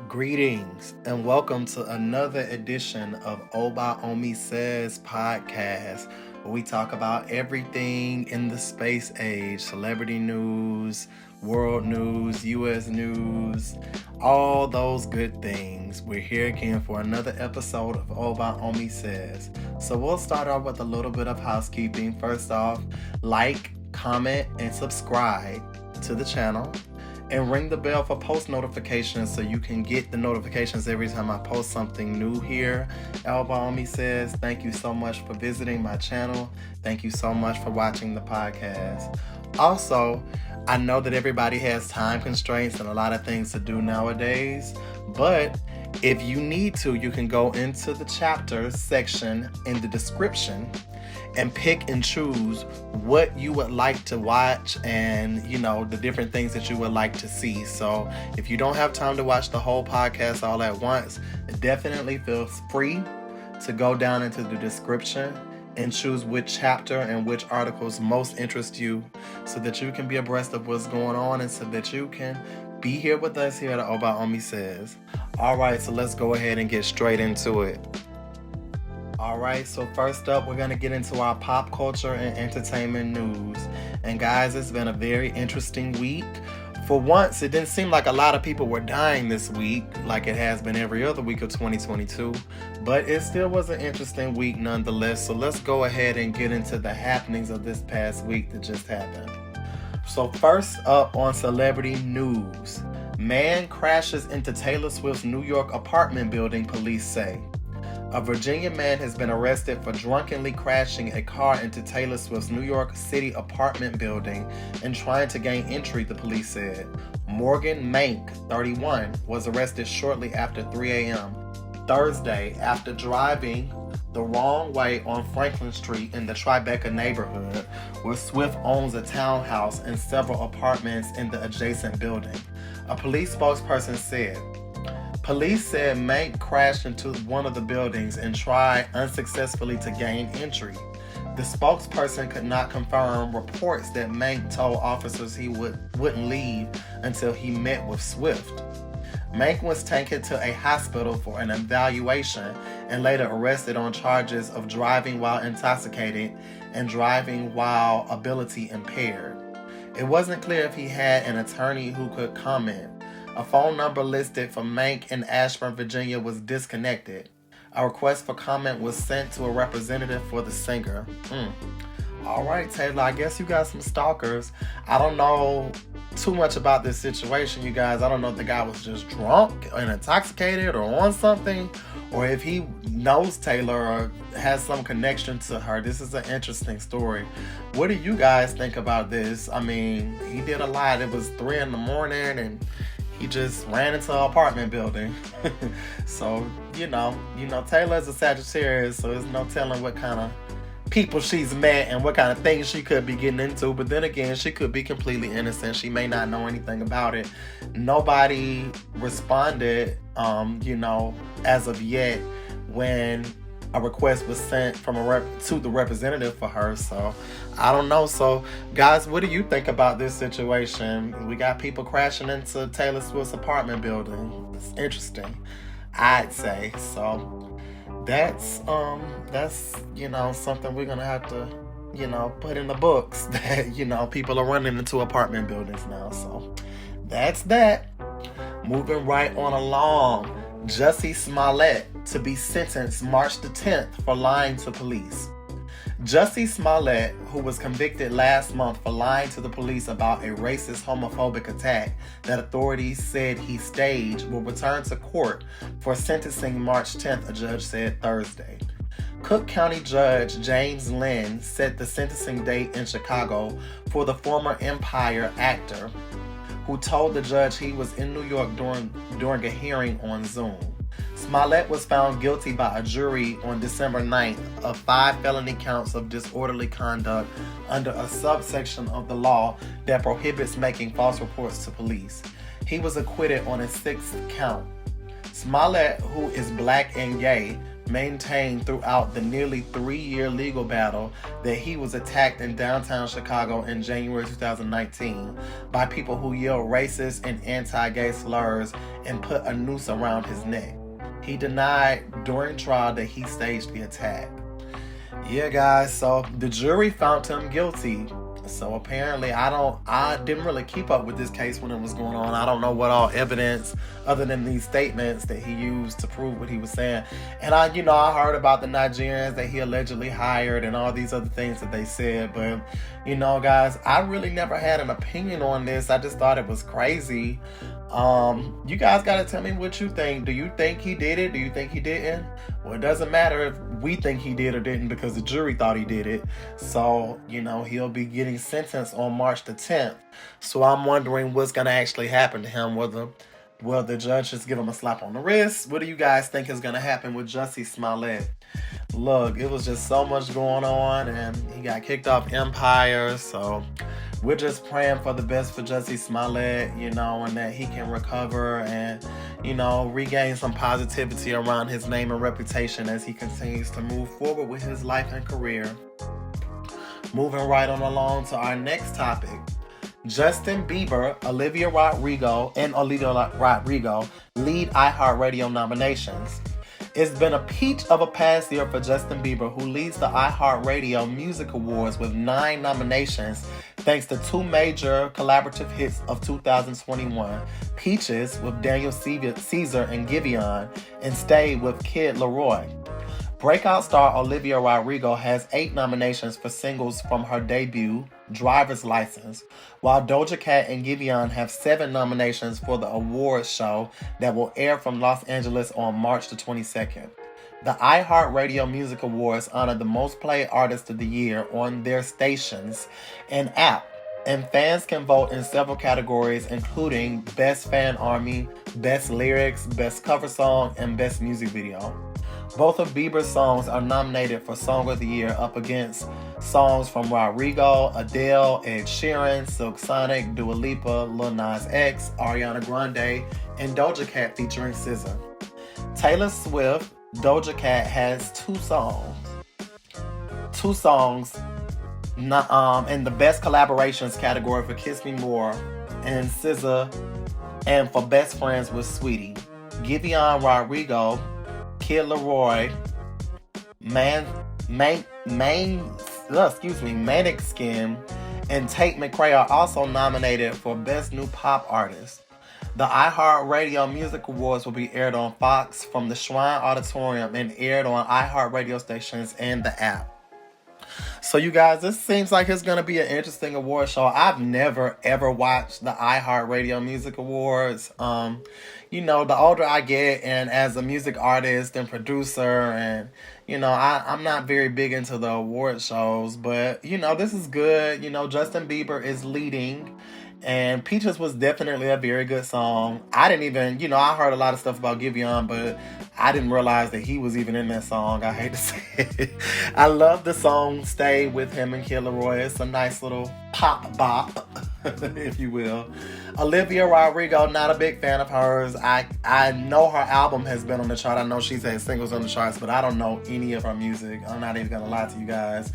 Greetings and welcome to another edition of Oba Omi Says podcast, where we talk about everything in the space age, celebrity news, world news, U.S. news, all those good things. We're here again for another episode of Oba Omi Says. So we'll start off with a little bit of housekeeping. First off, like, comment, and subscribe to the channel. And ring the bell for post notifications so you can get the notifications every time I post something new here. Oba Omi Says, thank you so much for visiting my channel. Thank you so much for watching the podcast. Also, I know that everybody has time constraints and a lot of things to do nowadays, but if you need to, you can go into the chapter section in the description and pick and choose what you would like to watch and, the different things that you would like to see. So if you don't have time to watch the whole podcast all at once, definitely feel free to go down into the description and choose which chapter and which articles most interest you so that you can be abreast of what's going on and so that you can be here with us here at Oba Omi Says. All right, so let's go ahead and get straight into it. Alright, so first up, we're going to get into our pop culture and entertainment news. And guys, it's been a very interesting week. For once, it didn't seem like a lot of people were dying this week, like it has been every other week of 2022. But it still was an interesting week nonetheless. So let's go ahead and get into the happenings of this past week that just happened. So first up on celebrity news. Man crashes into Taylor Swift's New York apartment building, police say. A Virginia man has been arrested for drunkenly crashing a car into Taylor Swift's New York City apartment building and trying to gain entry, the police said. Morgan Mank, 31, was arrested shortly after 3 a.m. Thursday after driving the wrong way on Franklin Street in the Tribeca neighborhood, where Swift owns a townhouse and several apartments in the adjacent building. A police spokesperson said, police said Mank crashed into one of the buildings and tried unsuccessfully to gain entry. The spokesperson could not confirm reports that Mank told officers he wouldn't leave until he met with Swift. Mank was taken to a hospital for an evaluation and later arrested on charges of driving while intoxicated and driving while ability impaired. It wasn't clear if he had an attorney who could comment. A phone number listed for Mank in Ashburn, Virginia was disconnected. A request for comment was sent to a representative for the singer. All right, Taylor, I guess you got some stalkers. I don't know too much about this situation, you guys. I don't know if the guy was just drunk and intoxicated or on something, or if he knows Taylor or has some connection to her. This is an interesting story. What do you guys think about this? I mean, he did a lot. It was 3 a.m. and he just ran into an apartment building. So, Taylor's a Sagittarius, so there's no telling what kind of people she's met and what kind of things she could be getting into. But then again, she could be completely innocent. She may not know anything about it. Nobody responded, as of yet when a request was sent from to the representative for her. So I don't know. So guys, what do you think about this situation? We got people crashing into Taylor Swift's apartment building. It's interesting, I'd say. So that's something we're gonna have to put in the books that people are running into apartment buildings now. So that's that. Moving right on along. Jussie Smollett to be sentenced March the 10th for lying to police. Jussie Smollett, who was convicted last month for lying to the police about a racist, homophobic attack that authorities said he staged, will return to court for sentencing March 10th, a judge said Thursday. Cook County Judge James Lynn set the sentencing date in Chicago for the former Empire actor, who told the judge he was in New York during a hearing on Zoom. Smollett was found guilty by a jury on December 9th of 5 felony counts of disorderly conduct under a subsection of the law that prohibits making false reports to police. He was acquitted on a 6th count. Smollett, who is black and gay, maintained throughout the nearly 3-year legal battle that he was attacked in downtown Chicago in January 2019 by people who yelled racist and anti-gay slurs and put a noose around his neck. He denied during trial that he staged the attack. Yeah, guys, so the jury found him guilty. So apparently I didn't really keep up with this case when it was going on. I don't know what all evidence other than these statements that he used to prove what he was saying. And I heard about the Nigerians that he allegedly hired and all these other things that they said. But, guys, I really never had an opinion on this. I just thought it was crazy. You guys got to tell me what you think. Do you think he did it? Do you think he didn't? Well, it doesn't matter if we think he did or didn't because the jury thought he did it. So, he'll be getting sentenced on March the 10th. So I'm wondering what's going to actually happen to him. Will the judge just give him a slap on the wrist? What do you guys think is going to happen with Jussie Smollett? Look, it was just so much going on and he got kicked off Empire. So we're just praying for the best for Jussie Smollett, and that he can recover and, regain some positivity around his name and reputation as he continues to move forward with his life and career. Moving right on along to our next topic. Justin Bieber, Olivia Rodrigo lead iHeartRadio nominations. It's been a peach of a past year for Justin Bieber, who leads the iHeartRadio Music Awards with 9 nominations, thanks to 2 major collaborative hits of 2021, Peaches with Daniel Caesar and Giveon, and Stay with Kid Laroi. Breakout star Olivia Rodrigo has 8 nominations for singles from her debut, Driver's License, while Doja Cat and Giveon have 7 nominations for the awards show that will air from Los Angeles on March the 22nd. The iHeartRadio Music Awards honor the most played artist of the year on their stations and app, and fans can vote in several categories including Best Fan Army, Best Lyrics, Best Cover Song, and Best Music Video. Both of Bieber's songs are nominated for Song of the Year up against songs from Rodrigo, Adele, Ed Sheeran, Silk Sonic, Dua Lipa, Lil Nas X, Ariana Grande, and Doja Cat featuring SZA. Taylor Swift, Doja Cat has 2 songs. 2 songs in the Best Collaborations category for Kiss Me More and SZA, and for Best Friends with Sweetie. Giveon, Rodrigo, Kid Laroi, Manic Skin, and Tate McRae are also nominated for Best New Pop Artist. The iHeartRadio Music Awards will be aired on Fox from the Shrine Auditorium and aired on iHeartRadio stations and the app. So you guys, this seems like it's going to be an interesting award show. I've never, ever watched the iHeartRadio Music Awards. The older I get and as a music artist and producer and, I'm not very big into the award shows. But, this is good. Justin Bieber is leading. And Peaches was definitely a very good song. I didn't even, I heard a lot of stuff about Giveon, but I didn't realize that he was even in that song. I hate to say it. I love the song Stay with him and Kid Laroi. It's a nice little pop bop, if you will. Olivia Rodrigo, not a big fan of hers. I know her album has been on the chart. I know she's had singles on the charts, but I don't know any of her music. I'm not even going to lie to you guys.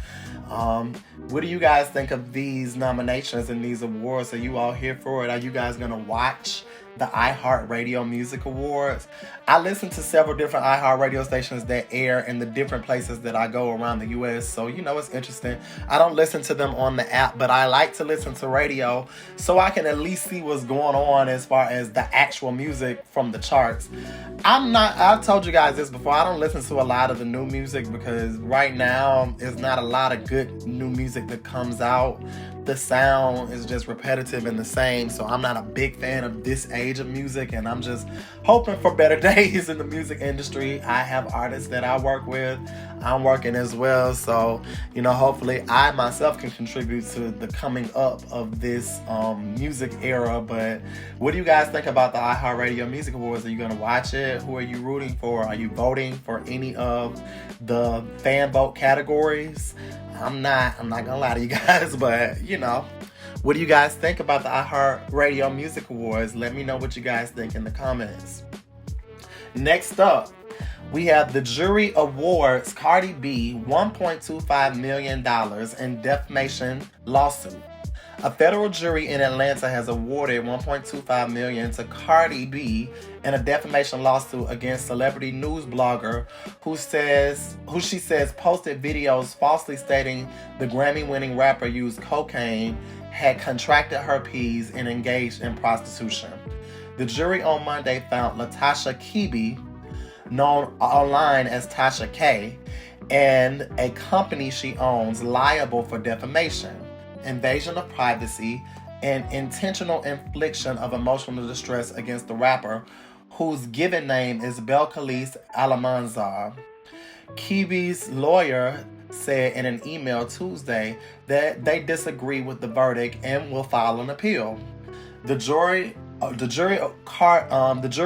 What do you guys think of these nominations and these awards? Are you all here for it? Are you guys going to watch the iHeartRadio Music Awards? I listen to several different iHeartRadio stations that air in the different places that I go around the U.S. So, it's interesting. I don't listen to them on the app, but I like to listen to radio so I can at least see what's going on as far as the actual music from the charts. I've told you guys this before, I don't listen to a lot of the new music because right now there's not a lot of good new music that comes out. The sound is just repetitive and the same, so I'm not a big fan of this age of music, and I'm just hoping for better days in the music industry. I have artists that I work with. I'm working as well, so hopefully I myself can contribute to the coming up of this music era. But what do you guys think about the iHeartRadio Music Awards? Are you going to watch it? Who are you rooting for? Are you voting for any of the fan vote categories? I'm not gonna lie to you guys, but what do you guys think about the iHeartRadio Music Awards? Let me know what you guys think in the comments. Next up, We have the jury awards Cardi B $1.25 million in defamation lawsuit. A federal jury in Atlanta has awarded $1.25 million to Cardi B in a defamation lawsuit against celebrity news blogger who she says posted videos falsely stating the Grammy-winning rapper used cocaine, had contracted herpes, and engaged in prostitution. The jury on Monday found Latasha Kebe, known online as Tasha K, and a company she owns liable for defamation, invasion of privacy, and intentional infliction of emotional distress against the rapper, whose given name is Belcalis Almanzar. Kebe's lawyer said in an email Tuesday that they disagree with the verdict and will file an appeal. The jury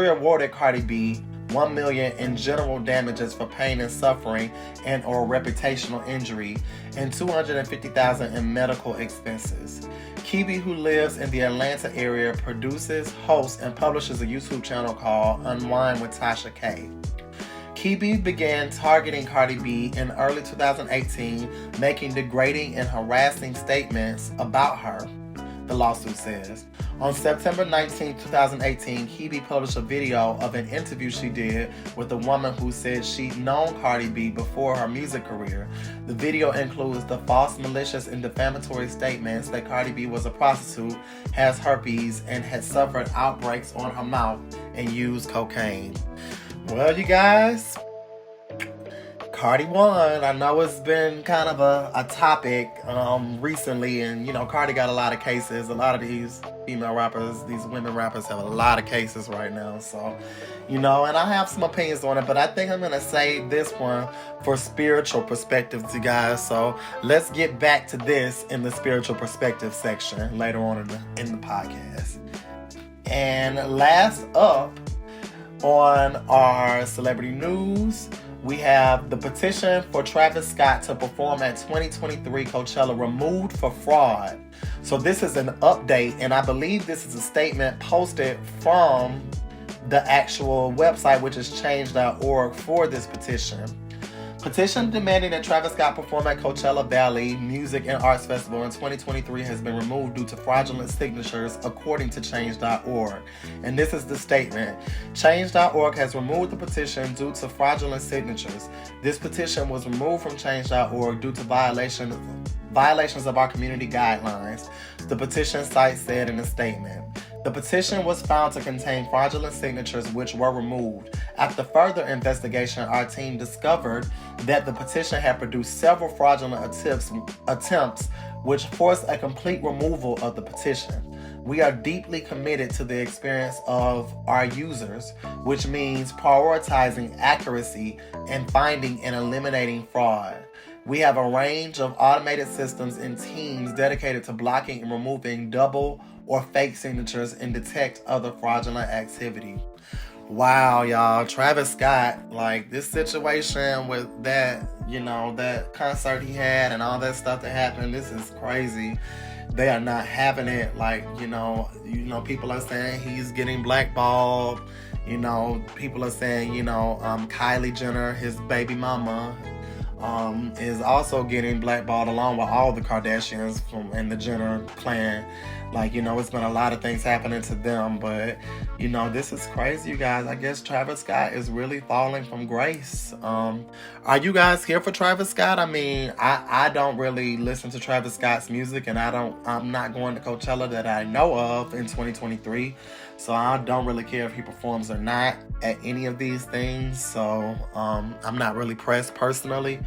awarded Cardi B $1 million in general damages for pain and suffering and or reputational injury, and $250,000 in medical expenses. Kebe, who lives in the Atlanta area, produces, hosts, and publishes a YouTube channel called Unwind with Tasha K. Kebe began targeting Cardi B in early 2018, making degrading and harassing statements about her, the lawsuit says. On September 19, 2018, Kebe published a video of an interview she did with a woman who said she'd known Cardi B before her music career. The video includes the false, malicious, and defamatory statements that Cardi B was a prostitute, has herpes, and had suffered outbreaks on her mouth and used cocaine. Well, you guys, Cardi won. I know it's been kind of a topic recently, and Cardi got a lot of cases. A lot of these female rappers, these women rappers have a lot of cases right now. So, and I have some opinions on it, but I think I'm going to save this one for spiritual perspectives, you guys. So let's get back to this in the spiritual perspective section later on in the podcast. And last up on our celebrity news, we have the petition for Travis Scott to perform at 2023 Coachella removed for fraud. So this is an update, and I believe this is a statement posted from the actual website, which is change.org, for this petition. Petition demanding that Travis Scott perform at Coachella Valley Music and Arts Festival in 2023 has been removed due to fraudulent signatures, according to change.org. And this is the statement. Change.org has removed the petition due to fraudulent signatures. This petition was removed from change.org due to violations of our community guidelines, the petition site said in a statement. The petition was found to contain fraudulent signatures which were removed. After further investigation, our team discovered that the petition had produced several fraudulent attempts which forced a complete removal of the petition. We are deeply committed to the experience of our users, which means prioritizing accuracy and finding and eliminating fraud. We have a range of automated systems and teams dedicated to blocking and removing double or fake signatures and detect other fraudulent activity. Wow, y'all. Travis Scott, this situation with that, that concert he had and all that stuff that happened, this is crazy. They are not having it. People are saying he's getting blackballed. People are saying, Kylie Jenner, his baby mama, is also getting blackballed along with all the Kardashians and the Jenner clan. It's been a lot of things happening to them, but this is crazy, you guys. I guess Travis Scott is really falling from grace. Are you guys here for Travis Scott? I mean, I don't really listen to Travis Scott's music, and I'm not going to Coachella that I know of in 2023. So I don't really care if he performs or not at any of these things. So I'm not really pressed personally.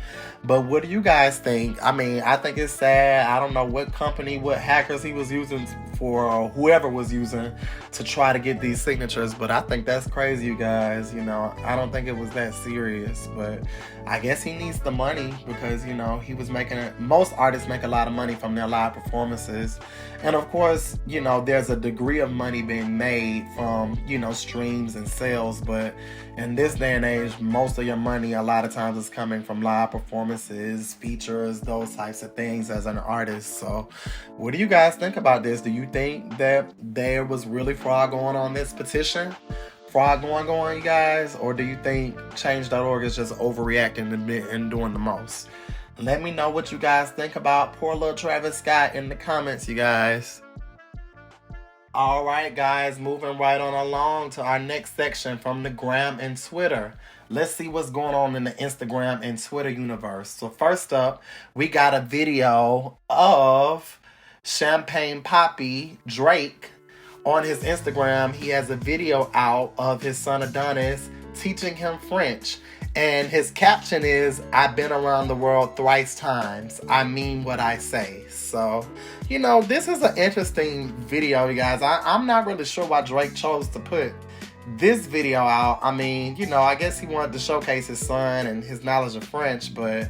But what do you guys think? I mean, I think it's sad. I don't know what hackers he was using for, or whoever was using to try to get these signatures. But I think that's crazy, you guys. I don't think it was that serious. But I guess he needs the money because, he was most artists make a lot of money from their live performances. And of course, there's a degree of money being made from, streams and sales. But in this day and age, most of your money a lot of times is coming from live performances, features, those types of things as an artist. So what do you guys think about this? Do you think that there was really fraud going on this petition fraud going on, you guys? Or do you think Change.org is just overreacting and doing the most? Let me know what you guys think about poor little Travis Scott in the comments, you guys. All right, guys, moving right on along to our next section from the gram and Twitter. Let's see what's going on in the Instagram and Twitter universe. So first up, we got a video of Champagne Papi Drake. On his Instagram, he has a video out of his son Adonis teaching him French. And his caption is, "I've been around the world thrice times. I mean what I say." So, this is an interesting video, you guys. I'm not really sure why Drake chose to put this video out. I mean, I guess he wanted to showcase his son and his knowledge of French, but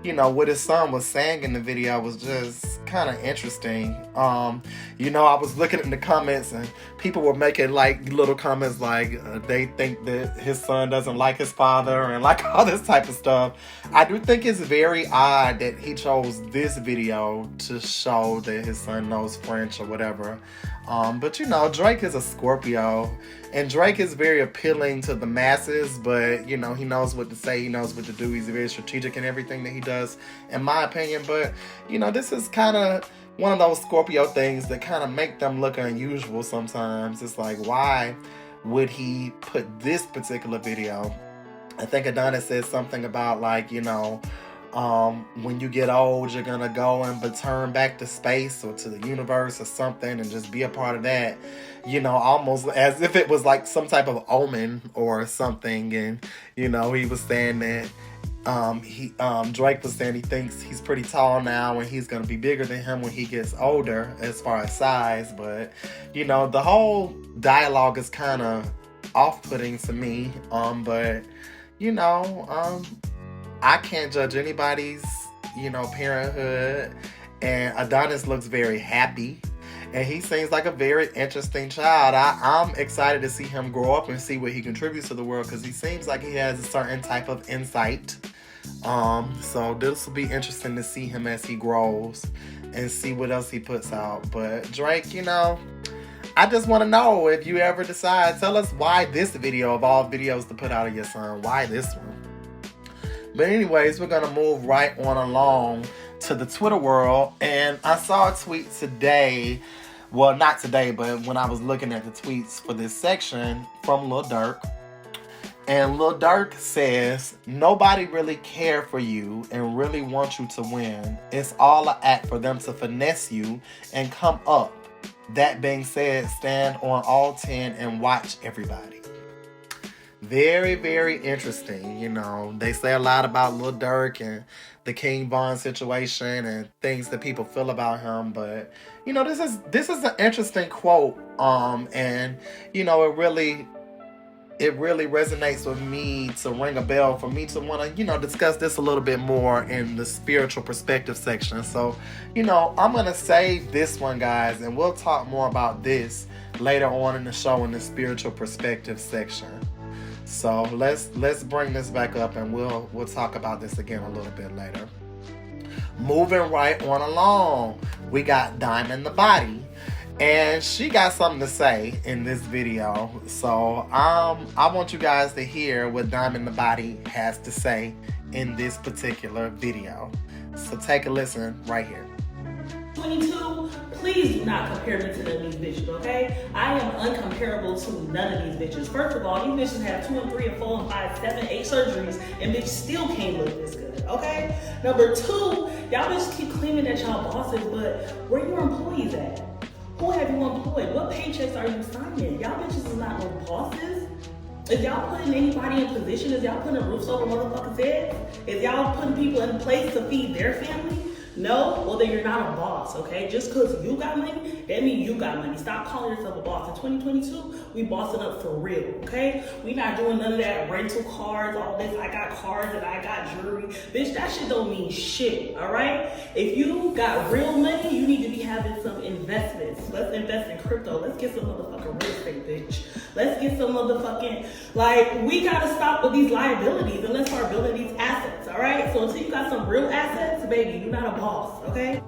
what his son was saying in the video was just kind of interesting. I was looking in the comments and people were making like little comments like they think that his son doesn't like his father and like all this type of stuff. I do think it's very odd that he chose this video to show that his son knows French or whatever. But Drake is a Scorpio, and Drake is very appealing to the masses, but he knows what to say, he knows what to do. He's very strategic in everything that he does, in my opinion. But this is kind of one of those Scorpio things that kind of make them look unusual sometimes. It's like, why would he put this particular video? I think Adonis said something about like, when you get old, you're gonna go and return back to space or to the universe or something and just be a part of that, almost as if it was like some type of omen or something. And he was saying that Drake was saying he thinks he's pretty tall now and he's gonna be bigger than him when he gets older as far as size. But the whole dialogue is kind of off-putting to me. But I can't judge anybody's, parenthood. And Adonis looks very happy. And he seems like a very interesting child. I'm excited to see him grow up and see what he contributes to the world, because he seems like he has a certain type of insight. So this will be interesting to see him as he grows and see what else he puts out. But Drake, I just want to know, if you ever decide, tell us why this video of all videos to put out of your son. Why this one? But anyways, we're going to move right on along to the Twitter world. And I saw a tweet today. Well, not today, but when I was looking at the tweets for this section from Lil Durk. And Lil Durk says, "Nobody really care for you and really want you to win. It's all an act for them to finesse you and come up. That being said, stand on all 10 and watch everybody." Very, very interesting. They say a lot about Lil Durk and the King Von situation and things that people feel about him. But, this is an interesting quote. And, it really resonates with me to ring a bell for me to want to, discuss this a little bit more in the spiritual perspective section. So, I'm going to save this one, guys, and we'll talk more about this later on in the show in the spiritual perspective section. So let's bring this back up and we'll talk about this again a little bit later. Moving right on along, we got Diamond the Body. And she got something to say in this video. So I want you guys to hear what Diamond the Body has to say in this particular video. So take a listen right here. 22, please do not compare me to none of these bitches, okay? I am uncomparable to none of these bitches. First of all, these bitches have 2 and 3 and 4 and 5, 7, 8 surgeries, and bitches still can't look this good, okay? Number 2, y'all bitches keep claiming that y'all bosses, but where your employees at? Who have you employed? What paychecks are you signing? Y'all bitches is not no bosses. Is y'all putting anybody in position? Is y'all putting roofs over motherfuckers' heads? Is y'all putting people in place to feed their family? No? Well, then you're not a boss, okay? Just because you got money, that means you got money. Stop calling yourself a boss. In 2022, we bossing up for real, okay? We not doing none of that rental cars, all this. I got cars and I got jewelry. Bitch, that shit don't mean shit, all right? If you got real money, you need to be having some investments. Let's invest in crypto. Let's get some motherfucking real estate, bitch. Let's get some motherfucking, we gotta stop with these liabilities and let's start building these assets, all right? So until you got some real assets, baby, you're not a boss, okay?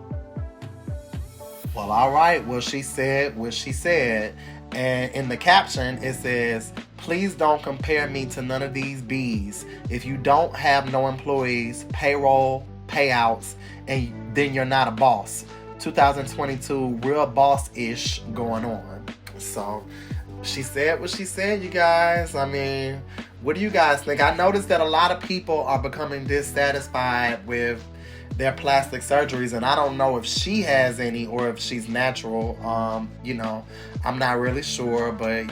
Well, all right. Well, she said what she said. And in the caption, it says, please don't compare me to none of these B's. If you don't have no employees, payroll, payouts, and then you're not a boss. 2022, real boss-ish going on. So she said what she said, you guys. I mean, what do you guys think? I noticed that a lot of people are becoming dissatisfied with their plastic surgeries, and I don't know if she has any or if she's natural. I'm not really sure, but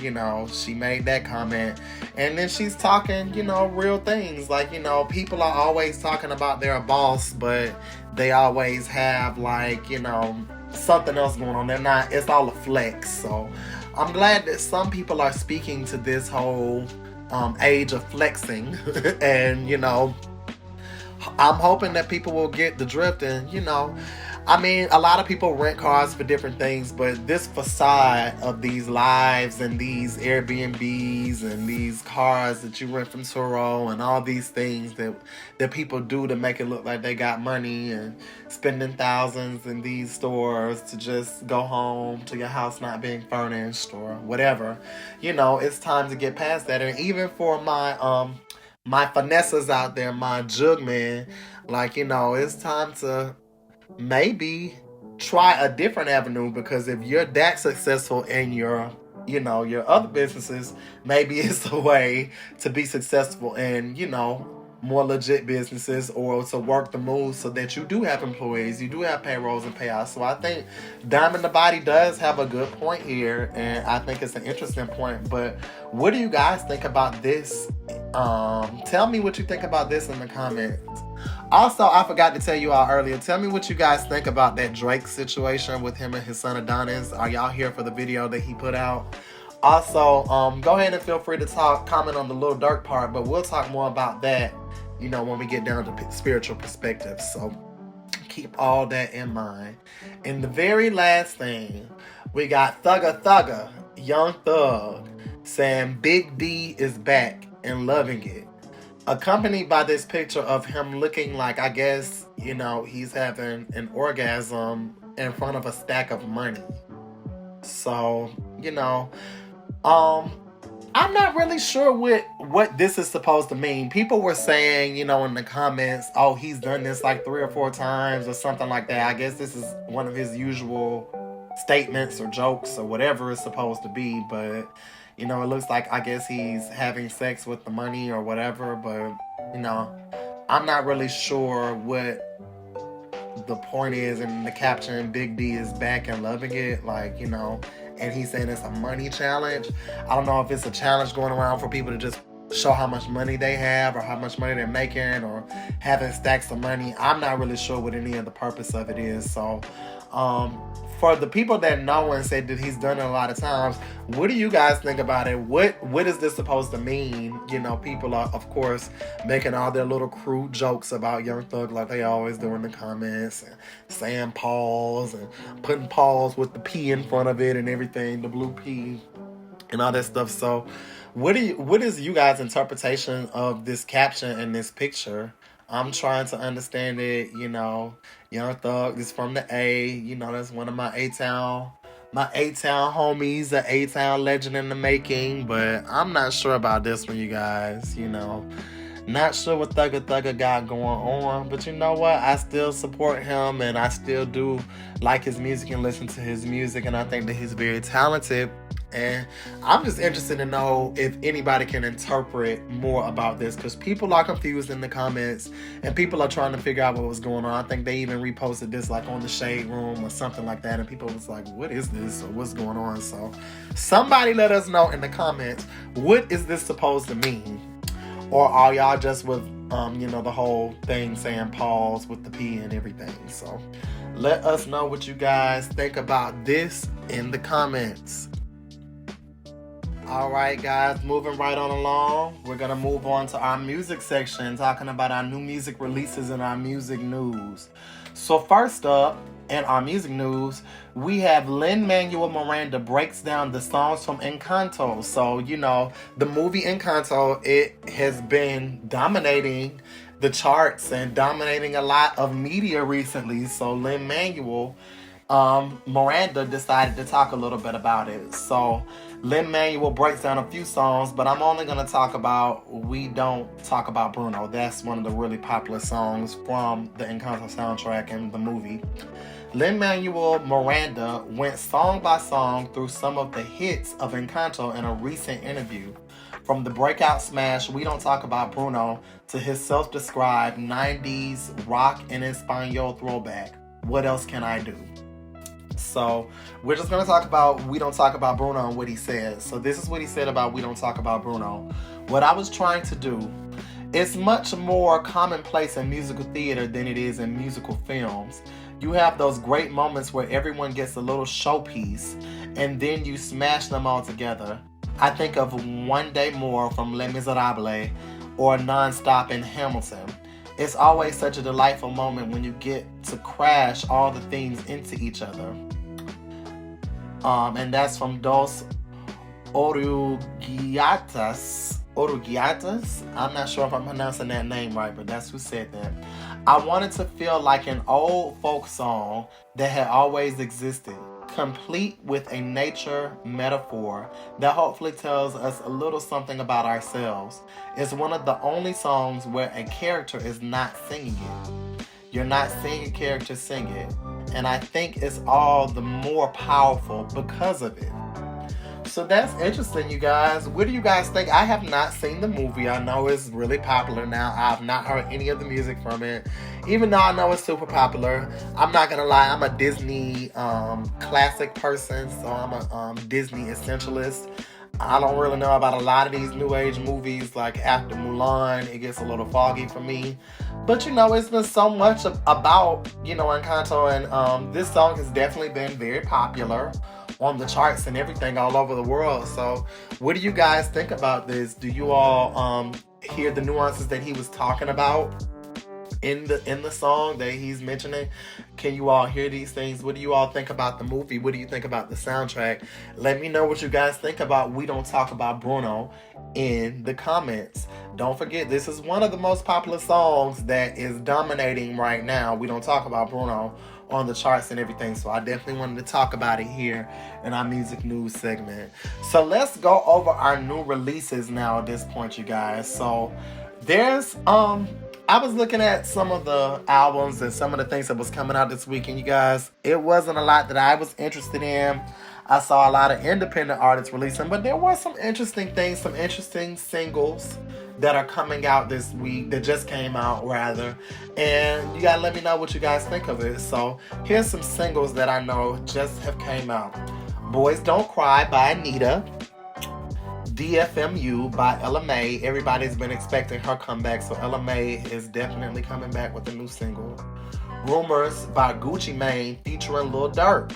she made that comment, and then she's talking real things, like people are always talking about they're a boss, but they always have something else going on. They're not, it's all a flex. So I'm glad that some people are speaking to this whole age of flexing and I'm hoping that people will get the drift. And a lot of people rent cars for different things, but this facade of these lives and these Airbnbs and these cars that you rent from Turo and all these things that people do to make it look like they got money and spending thousands in these stores to just go home to your house not being furnished or whatever. It's time to get past that. And even for my finesses out there, my jug man, it's time to maybe try a different avenue, because if you're that successful in your other businesses, maybe it's a way to be successful in more legit businesses, or to work the moves so that you do have employees, you do have payrolls and payouts. So I think Diamond the Body does have a good point here, and I think it's an interesting point. But what do you guys think about this? Tell me what you think about this in the comments. Also, I forgot to tell you all earlier, tell me what you guys think about that Drake situation with him and his son Adonis. Are y'all here for the video that he put out? Also, go ahead and feel free to comment on the Lil Durk part, but we'll talk more about that, when we get down to spiritual perspectives. So keep all that in mind. And the very last thing, we got Thugga, Young Thug, saying Big D is back and loving it. Accompanied by this picture of him looking like, I guess, he's having an orgasm in front of a stack of money. So, I'm not really sure what this is supposed to mean. People were saying, in the comments, oh, he's done this like 3 or 4 times or something like that. I guess this is one of his usual statements or jokes or whatever it's supposed to be. But, it looks like, I guess he's having sex with the money or whatever. But, I'm not really sure what the point is in the caption. Big D is back and loving it. And he's saying it's a money challenge. I don't know if it's a challenge going around for people to just show how much money they have or how much money they're making or having stacks of money. I'm not really sure what any of the purpose of it is. So, for the people that know and said that he's done it a lot of times, what do you guys think about it? What is this supposed to mean? People are, of course, making all their little crude jokes about Young Thug like they always do in the comments, and saying pause and putting pause with the P in front of it and everything, the blue P and all that stuff. So what is you guys' interpretation of this caption and this picture? I'm trying to understand it. Young Thug is from the A. That's one of my A-Town homies, an A-Town legend in the making. But I'm not sure about this one, you guys. Not sure what Thugga got going on. But you know what? I still support him, and I still do like his music and listen to his music. And I think that he's very talented. And I'm just interested to know if anybody can interpret more about this, because people are confused in the comments and people are trying to figure out what was going on. I think they even reposted this on the Shade Room or something like that, and people was like, what is this, or what's going on? So somebody let us know in the comments, what is this supposed to mean? Or are y'all just with the whole thing saying pause with the P and everything? So let us know what you guys think about this in the comments. All right, guys, moving right on along. We're going to move on to our music section, talking about our new music releases and our music news. So first up, in our music news, we have Lin-Manuel Miranda breaks down the songs from Encanto. So, the movie Encanto, it has been dominating the charts and dominating a lot of media recently. So Lin-Manuel Miranda decided to talk a little bit about it. So Lin-Manuel breaks down a few songs, but I'm only going to talk about We Don't Talk About Bruno. That's one of the really popular songs from the Encanto soundtrack and the movie. Lin-Manuel Miranda went song by song through some of the hits of Encanto in a recent interview. From the breakout smash We Don't Talk About Bruno to his self-described 90s rock and Espanol throwback, What Else Can I Do? So we're just going to talk about We Don't Talk About Bruno and what he said. So this is what he said about We Don't Talk About Bruno. What I was trying to do, it's much more commonplace in musical theater than it is in musical films. You have those great moments where everyone gets a little showpiece and then you smash them all together. I think of One Day More from Les Miserables or Nonstop in Hamilton. It's always such a delightful moment when you get to crash all the themes into each other. And that's from Dos Oruguiatas. I'm not sure if I'm pronouncing that name right, but that's who said that. I wanted to feel like an old folk song that had always existed, complete with a nature metaphor that hopefully tells us a little something about ourselves. It's one of the only songs where a character is not singing it. You're not seeing a character sing it. And I think it's all the more powerful because of it. So that's interesting, you guys. What do you guys think? I have not seen the movie. I know it's really popular now. I have not heard any of the music from it. Even though I know it's super popular, I'm not going to lie. I'm a Disney classic person, so I'm a Disney essentialist. I don't really know about a lot of these new age movies. Like after Mulan, it gets a little foggy for me. But it's been so much about, Encanto, and this song has definitely been very popular on the charts and everything all over the world. So what do you guys think about this? Do you all hear the nuances that he was talking about in the song that he's mentioning? Can you all hear these things? What do you all think about the movie? What do you think about the soundtrack? Let me know what you guys think about We Don't Talk About Bruno in the comments. Don't forget, this is one of the most popular songs that is dominating right now. We Don't Talk About Bruno on the charts and everything. So I definitely wanted to talk about it here in our music news segment. So let's go over our new releases now at this point, you guys. So there's I was looking at some of the albums and some of the things that was coming out this weekend, you guys. It wasn't a lot that I was interested in. I saw a lot of independent artists releasing, but there were some interesting things, some interesting singles that are coming out this week, that just came out rather. And you gotta let me know what you guys think of it. So here's some singles that I know just have came out. Boys Don't Cry by Anita. DFMU by Ella Mai. Everybody's been expecting her comeback, so Ella Mai is definitely coming back with a new single. Rumors by Gucci Mane featuring Lil Durk.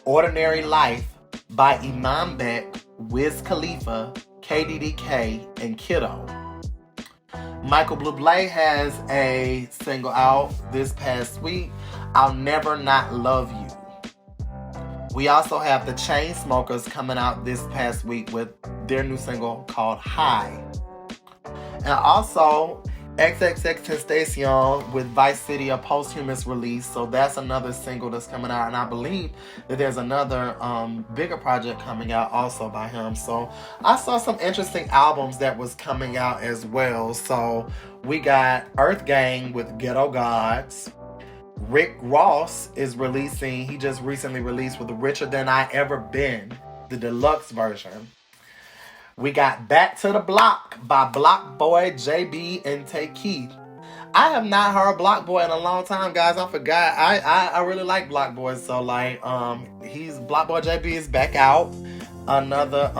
Ordinary Life by Imam Beck, Wiz Khalifa, KDDK, and Kiddo. Michael Bublé has a single out this past week, I'll Never Not Love You. We also have the Chainsmokers coming out this past week with their new single called High. And also XXXTentacion with Vice City, a posthumous release. So that's another single that's coming out. And I believe that there's another bigger project coming out also by him. So I saw some interesting albums that was coming out as well. So we got Earth Gang with Ghetto Gods. Rick Ross is releasing, he just recently released with Richer Than I Ever Been, the deluxe version. We got Back to the Block by Block Boy, JB, and Tay Keith. I have not heard Block Boy in a long time, guys. I forgot. I really like Block Boy. So Block Boy JB is back out. Another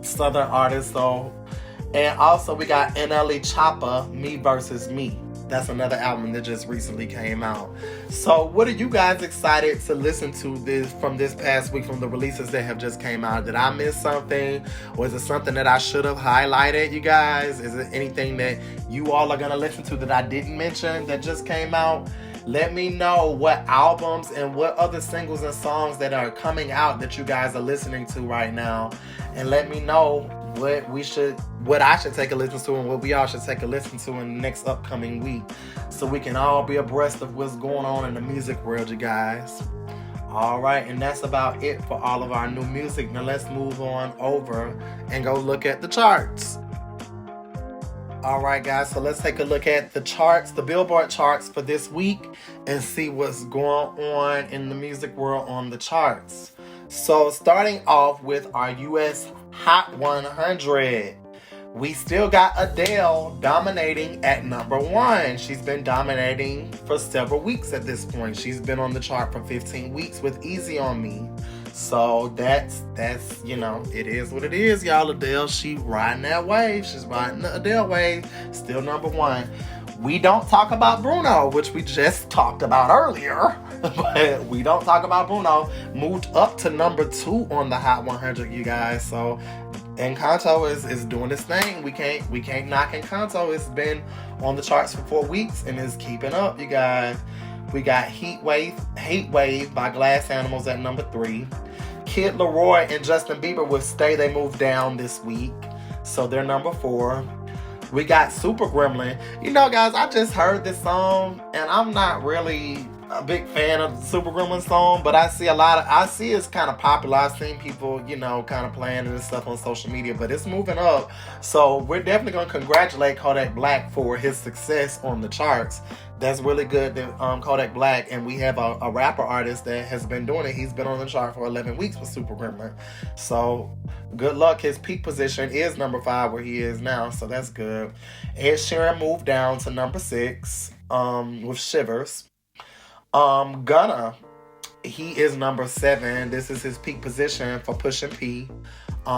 Southern artist. And also we got NLE Choppa, Me Versus Me. That's another album that just recently came out. So what are you guys excited to listen to from this past week, from the releases that have just came out? Did I miss something? Or is it something that I should have highlighted, you guys? Is it anything that you all are going to listen to that I didn't mention that just came out? Let me know what albums and what other singles and songs that are coming out that you guys are listening to right now. And let me know what I should take a listen to and what we all should take a listen to in the next upcoming week, so we can all be abreast of what's going on in the music world, you guys. All right, and that's about it for all of our new music. Now let's move on over and go look at the charts. All right, guys, so let's take a look at the charts, the Billboard charts for this week, and see what's going on in the music world on the charts. So starting off with our U.S. Hot 100, we still got Adele dominating at number 1. She's been dominating for several weeks at this point. She's been on the chart for 15 weeks with Easy on Me. So that's it is what it is, y'all. Adele, she riding that wave. She's riding the Adele wave. Still number 1. We don't talk about Bruno, which we just talked about earlier. But we don't talk about Bruno. Moved up to number 2 on the Hot 100, you guys. So Encanto is doing its thing. We can't knock Encanto. It's been on the charts for 4 weeks and is keeping up, you guys. We got Hate Wave by Glass Animals at number 3. Kid Laroi and Justin Bieber with Stay. They moved down this week, so they're number 4. We got Super Gremlin. You know, guys, I just heard this song, and I'm not really a big fan of the Super Gremlin song, but I see it's kind of popular. I've seen people, kind of playing it and stuff on social media, but it's moving up. So we're definitely going to congratulate Kodak Black for his success on the charts. That's really good that Kodak Black, and we have a rapper artist that has been doing it. He's been on the chart for 11 weeks with Super Gremlin. So good luck. His peak position is number 5 where he is now, so that's good. Ed Sheeran moved down to number 6 with Shivers. Gunna, he is number 7. This is his peak position for Pushin' P.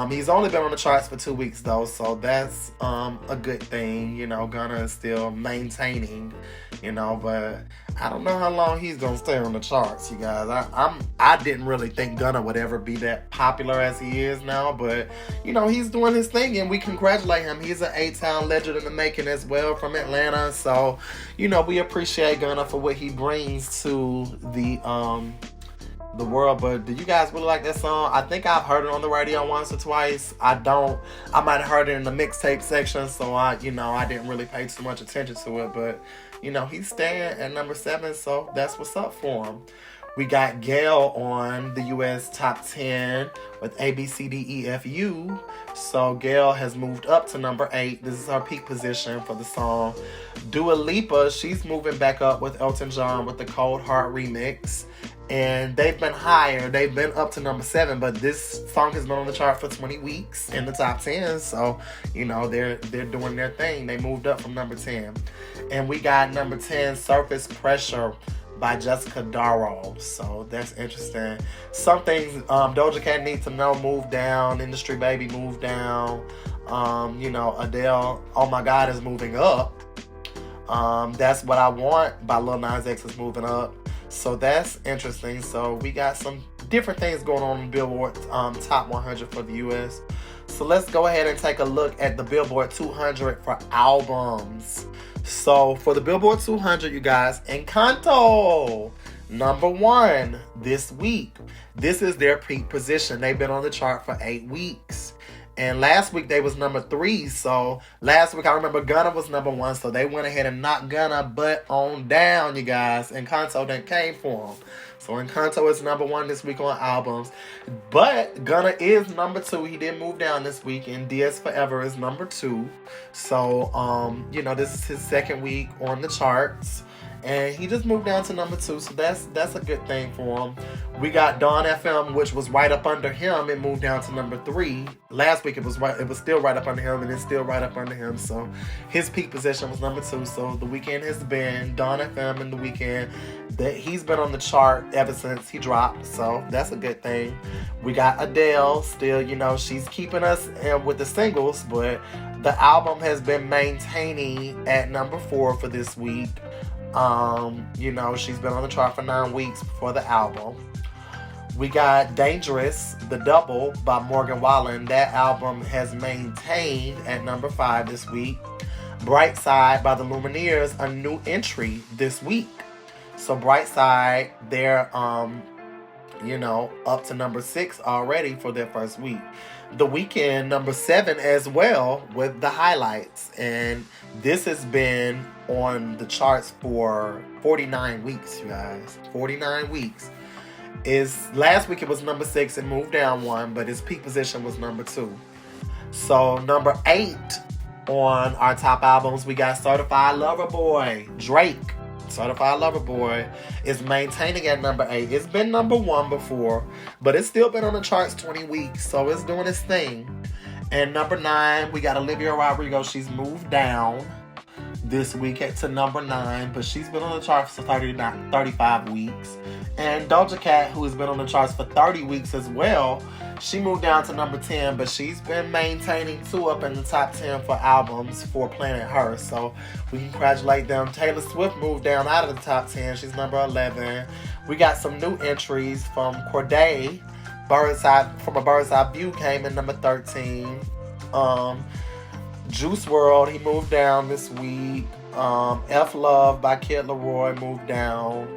He's only been on the charts for 2 weeks though, so that's a good thing. Gunna is still maintaining, but I don't know how long he's gonna stay on the charts, you guys. I didn't really think Gunna would ever be that popular as he is now, but he's doing his thing and we congratulate him. He's an A-Town legend in the making as well, from Atlanta, so we appreciate Gunna for what he brings to the world. But do you guys really like that song? I think I've heard it on the radio once or twice. I might have heard it in the mixtape section, so I didn't really pay too much attention to it, but he's staying at number 7, so that's what's up for him. We got Gayle on the US top 10 with ABCDEFU. So Gayle has moved up to number 8. This is her peak position for the song. Dua Lipa, she's moving back up with Elton John with the Cold Heart remix. And they've been higher. They've been up to number 7, but this song has been on the chart for 20 weeks in the top 10. So, they're doing their thing. They moved up from number 10. And we got number 10, Surface Pressure by Jessica Darrow. So that's interesting. Some things Doja Cat Needs to Know moved down. Industry Baby moved down. Adele, Oh My God, is moving up. That's What I Want by Lil Nas X is moving up. So that's interesting. So we got some different things going on in Billboard Top 100 for the U.S. So let's go ahead and take a look at the Billboard 200 for albums. So for the Billboard 200, you guys, Encanto, number 1 this week. This is their peak position. They've been on the chart for 8 weeks. And last week they was number 3. So last week I remember Gunna was number 1. So they went ahead and knocked Gunna butt on down, you guys. Encanto then came for him. So Encanto is number 1 this week on albums. But Gunna is number 2. He did move down this week. And DS Forever is number 2. So, this is his 2nd week on the charts. And he just moved down to number 2, so that's a good thing for him. We got Dawn FM, which was right up under him. It moved down to number 3. Last week it was still right up under him, and it's still right up under him. So his peak position was number 2. So The Weeknd has been Dawn FM in The Weeknd. That he's been on the chart ever since he dropped, so that's a good thing. We got Adele still, she's keeping us with the singles, but the album has been maintaining at number 4 for this week. She's been on the chart for 9 weeks before the album. We got Dangerous, the Double by Morgan Wallen. That album has maintained at number 5 this week. Bright Side by the Lumineers, a new entry this week. So Bright Side, their up to number 6 already for their first week. The Weeknd, number 7 as well with the highlights. And this has been on the charts for 49 weeks, you guys. 49 weeks. Last week it was number 6 and moved down 1, but his peak position was number 2. So number 8 on our top albums, we got Certified Lover Boy, Drake. Certified Lover Boy is maintaining at number 8. It's been number 1 before, but it's still been on the charts 20 weeks, so it's doing its thing. And number 9, we got Olivia Rodrigo. She's moved down this week to number 9, but she's been on the charts for 35 weeks. And Doja Cat, who has been on the charts for 30 weeks as well, she moved down to number 10, but she's been maintaining 2 up in the top 10 for albums for Planet Her. So we congratulate them. Taylor Swift moved down out of the top 10. She's number 11. We got some new entries from Corday. From a Bird's Eye View came in number 13. Juice WRLD, he moved down this week. F Love by Kid Laroi moved down.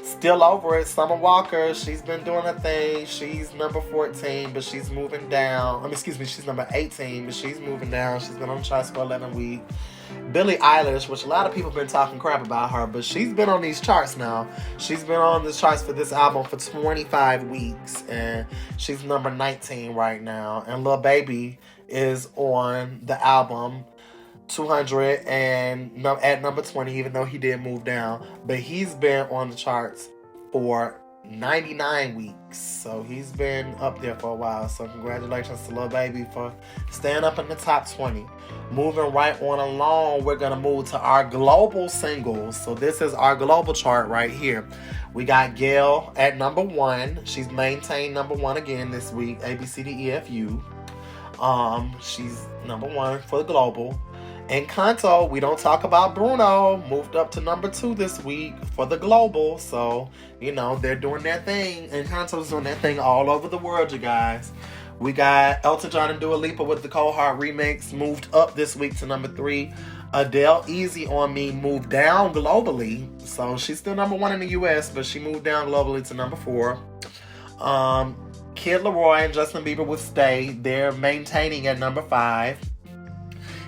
Still Over It, Summer Walker, she's been doing her thing. She's number 14, but she's moving down. She's number 18, but she's moving down. She's been on the charts for 11 weeks. Billie Eilish, which a lot of people have been talking crap about her, but she's been on these charts now. She's been on the charts for this album for 25 weeks, and she's number 19 right now. And Lil Baby is on the album 200 and at number 20, even though he did move down, but he's been on the charts for 99 weeks, so he's been up there for a while. So congratulations to Lil Baby for staying up in the top 20. Moving right on along, we're gonna move to our global singles. So this is our global chart right here. We got Gayle at number 1. She's maintained number 1 again this week. ABCDEFU. She's number 1 for the global. Encanto, we don't talk about Bruno, moved up to number 2 this week for the global. So, they're doing their thing. Encanto's doing their thing all over the world, you guys. We got Elton John and Dua Lipa with the Cold Heart remix, moved up this week to number 3. Adele, Easy on Me, moved down globally. So she's still number 1 in the US, but she moved down globally to number 4. Kid Laroi and Justin Bieber with Stay, they're maintaining at number 5.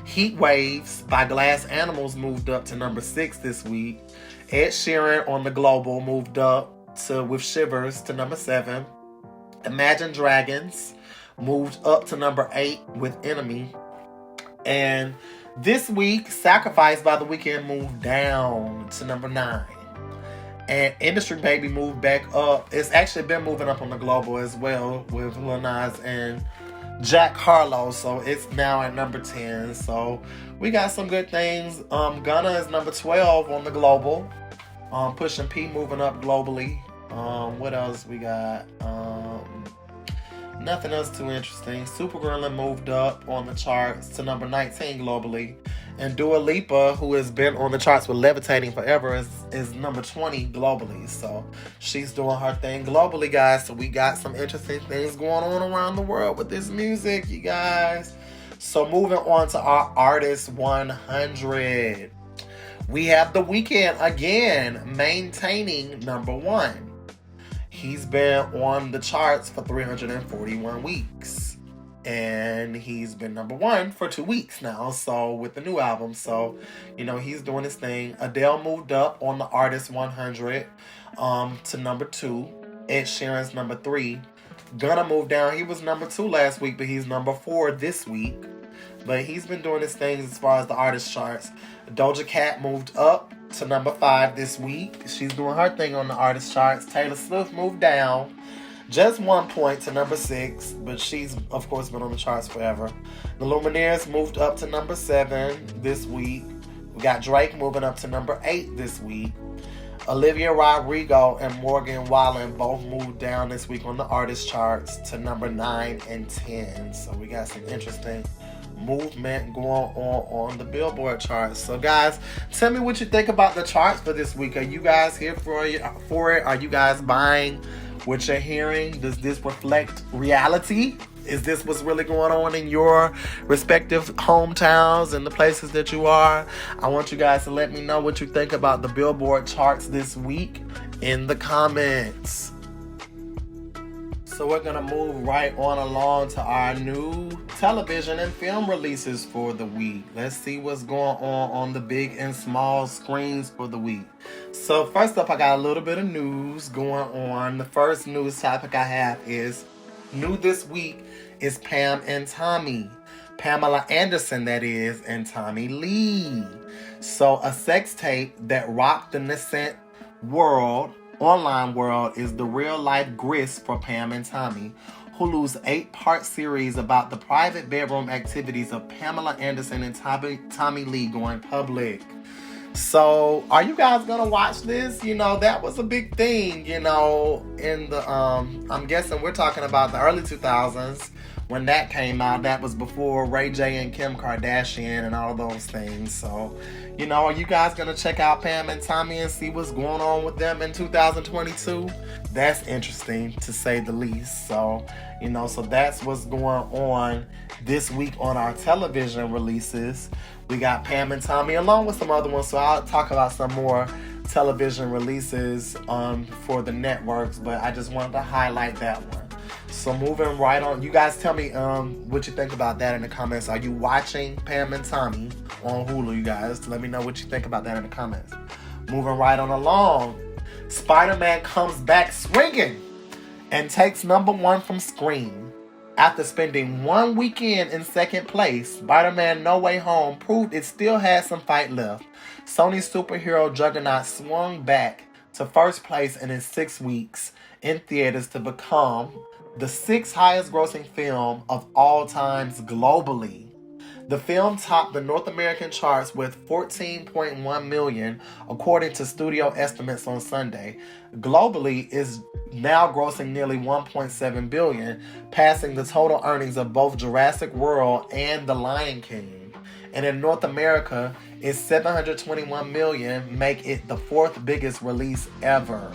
Heat Waves by Glass Animals moved up to number 6 this week. Ed Sheeran on the global moved up with Shivers to number 7. Imagine Dragons moved up to number 8 with Enemy. And this week, Sacrifice by The Weeknd moved down to number 9. And Industry Baby moved back up. It's actually been moving up on the global as well with Lil Nas and Jack Harlow, so it's now at number 10. So we got some good things. Gunna is number 12 on the global. Pusha P moving up globally. What else we got? Nothing else too interesting. Supergirl moved up on the charts to number 19 globally. And Dua Lipa, who has been on the charts with Levitating Forever, is number 20 globally. So she's doing her thing globally, guys. So we got some interesting things going on around the world with this music, you guys. So moving on to our Artist 100. We have The Weeknd again, maintaining number 1. He's been on the charts for 341 weeks. And he's been number 1 for 2 weeks now. So with the new album. So, he's doing his thing. Adele moved up on the Artist 100 to number 2. Ed Sheeran's number 3. Gunna moved down. He was number 2 last week, but he's number 4 this week. But he's been doing his thing as far as the artist charts. Doja Cat moved up to number 5 this week. She's doing her thing on the artist charts. Taylor Swift moved down just 1 point to number 6, but she's, of course, been on the charts forever. The Lumineers moved up to number 7 this week. We got Drake moving up to number 8 this week. Olivia Rodrigo and Morgan Wallen both moved down this week on the artist charts to number 9 and 10. So we got some interesting movement going on the Billboard charts. So guys, tell me what you think about the charts for this week. Are you guys here for it? Are you guys buying what you're hearing? Does this reflect reality? Is this what's really going on in your respective hometowns and the places that you are? I want you guys to let me know what you think about the Billboard charts this week in the comments. So we're going to move right on along to our new television and film releases for the week. Let's see what's going on the big and small screens for the week. So first up, I got a little bit of news going on. The first news topic I have is new this week is Pam and Tommy. Pamela Anderson, that is, and Tommy Lee. So a sex tape that rocked the nascent world, online world, is the real life grist for Pam and Tommy, Hulu's 8-part series about the private bedroom activities of Pamela Anderson and Tommy Lee going public. So, are you guys gonna watch this? You know, that was a big thing, you know, in the, I'm guessing we're talking about the early 2000s when that came out. That was before Ray J and Kim Kardashian and all those things. So, you know, are you guys gonna check out Pam and Tommy and see what's going on with them in 2022? That's interesting, to say the least. So, you know, so that's what's going on this week on our television releases. We got Pam and Tommy along with some other ones, so I'll talk about some more television releases for the networks, but I just wanted to highlight that one. So moving right on, you guys tell me what you think about that in the comments. Are you watching Pam and Tommy on Hulu, you guys? Let me know what you think about that in the comments. Moving right on along, Spider-Man comes back swinging and takes #1 from Scream. After spending one weekend in second place, Spider-Man No Way Home proved it still had some fight left. Sony's superhero juggernaut swung back to first place in its 6 weeks in theaters to become the 6th highest grossing film of all times globally. The film topped the North American charts with 14.1 million, according to studio estimates on Sunday. Globally, is now grossing nearly 1.7 billion, passing the total earnings of both Jurassic World and The Lion King. And in North America, its 721 million make it the 4th biggest release ever.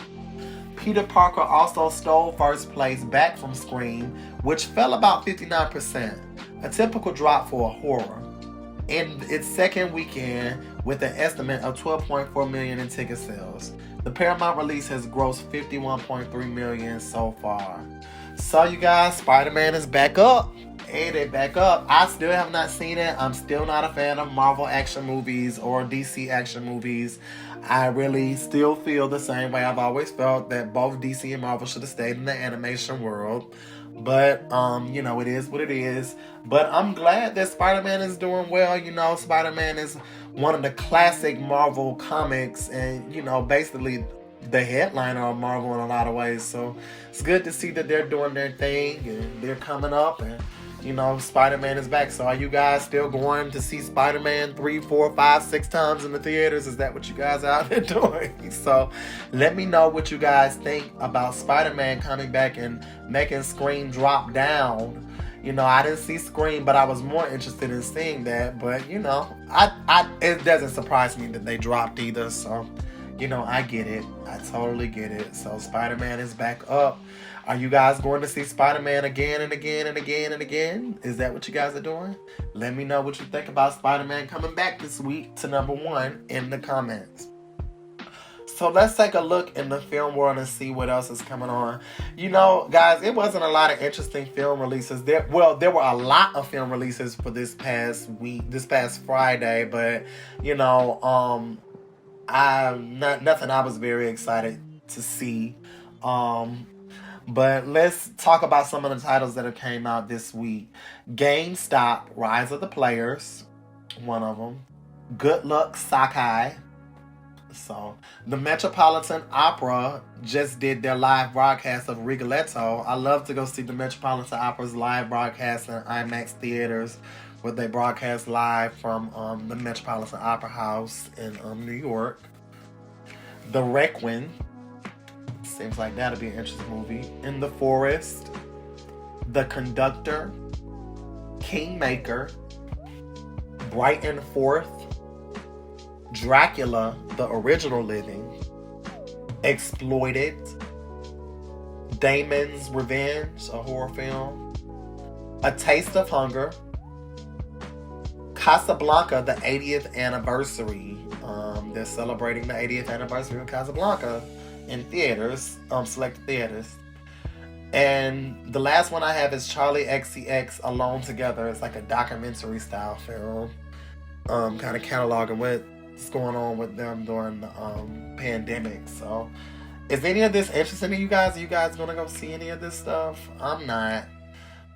Peter Parker also stole first place back from Scream, which fell about 59%, a typical drop for a horror, in its second weekend with an estimate of 12.4 million in ticket sales. The Paramount release has grossed 51.3 million so far. So you guys, Spider-Man is back up. Hey, they back up. I still have not seen it. I'm still not a fan of Marvel action movies or DC action movies. I really still feel the same way I've always felt, that both DC and Marvel should have stayed in the animation world. But, you know, it is what it is. But I'm glad that Spider-Man is doing well. You know, Spider-Man is one of the classic Marvel comics and, you know, basically the headliner of Marvel in a lot of ways. So it's good to see that they're doing their thing and they're coming up, and, you know, Spider-Man is back. So are you guys still going to see Spider-Man 3, 4, 5, 6 times in the theaters? Is that what you guys are out there doing? So let me know what you guys think about Spider-Man coming back and making Scream drop down. You know, I didn't see Scream, but I was more interested in seeing that. But, you know, it doesn't surprise me that they dropped either. So, you know, I get it. I totally get it. So Spider-Man is back up. Are you guys going to see Spider-Man again and again and again and again? Is that what you guys are doing? Let me know what you think about Spider-Man coming back this week to #1 in the comments. So let's take a look in the film world and see what else is coming on. You know, guys, it wasn't a lot of interesting film releases. There were a lot of film releases for this past Friday, but, you know, nothing I was very excited to see. But let's talk about some of the titles that have came out this week. GameStop, Rise of the Players, one of them. Good Luck Sakai. So, the Metropolitan Opera just did their live broadcast of Rigoletto. I love to go see the Metropolitan Opera's live broadcast in IMAX theaters, where they broadcast live from the Metropolitan Opera House in New York. The Requiem. Seems like that'll be an interesting movie. In the Forest. The Conductor. Kingmaker. Brighton 4th. Dracula, the Original Living. Exploited. Damon's Revenge, a horror film. A Taste of Hunger. Casablanca, the 80th anniversary. They're celebrating the 80th anniversary of Casablanca in theaters, select theaters. And the last one I have is Charlie XCX Alone Together. It's like a documentary style film, kind of cataloging what's going on with them during the pandemic. So, is any of this interesting to you guys? Are you guys gonna go see any of this stuff? I'm not.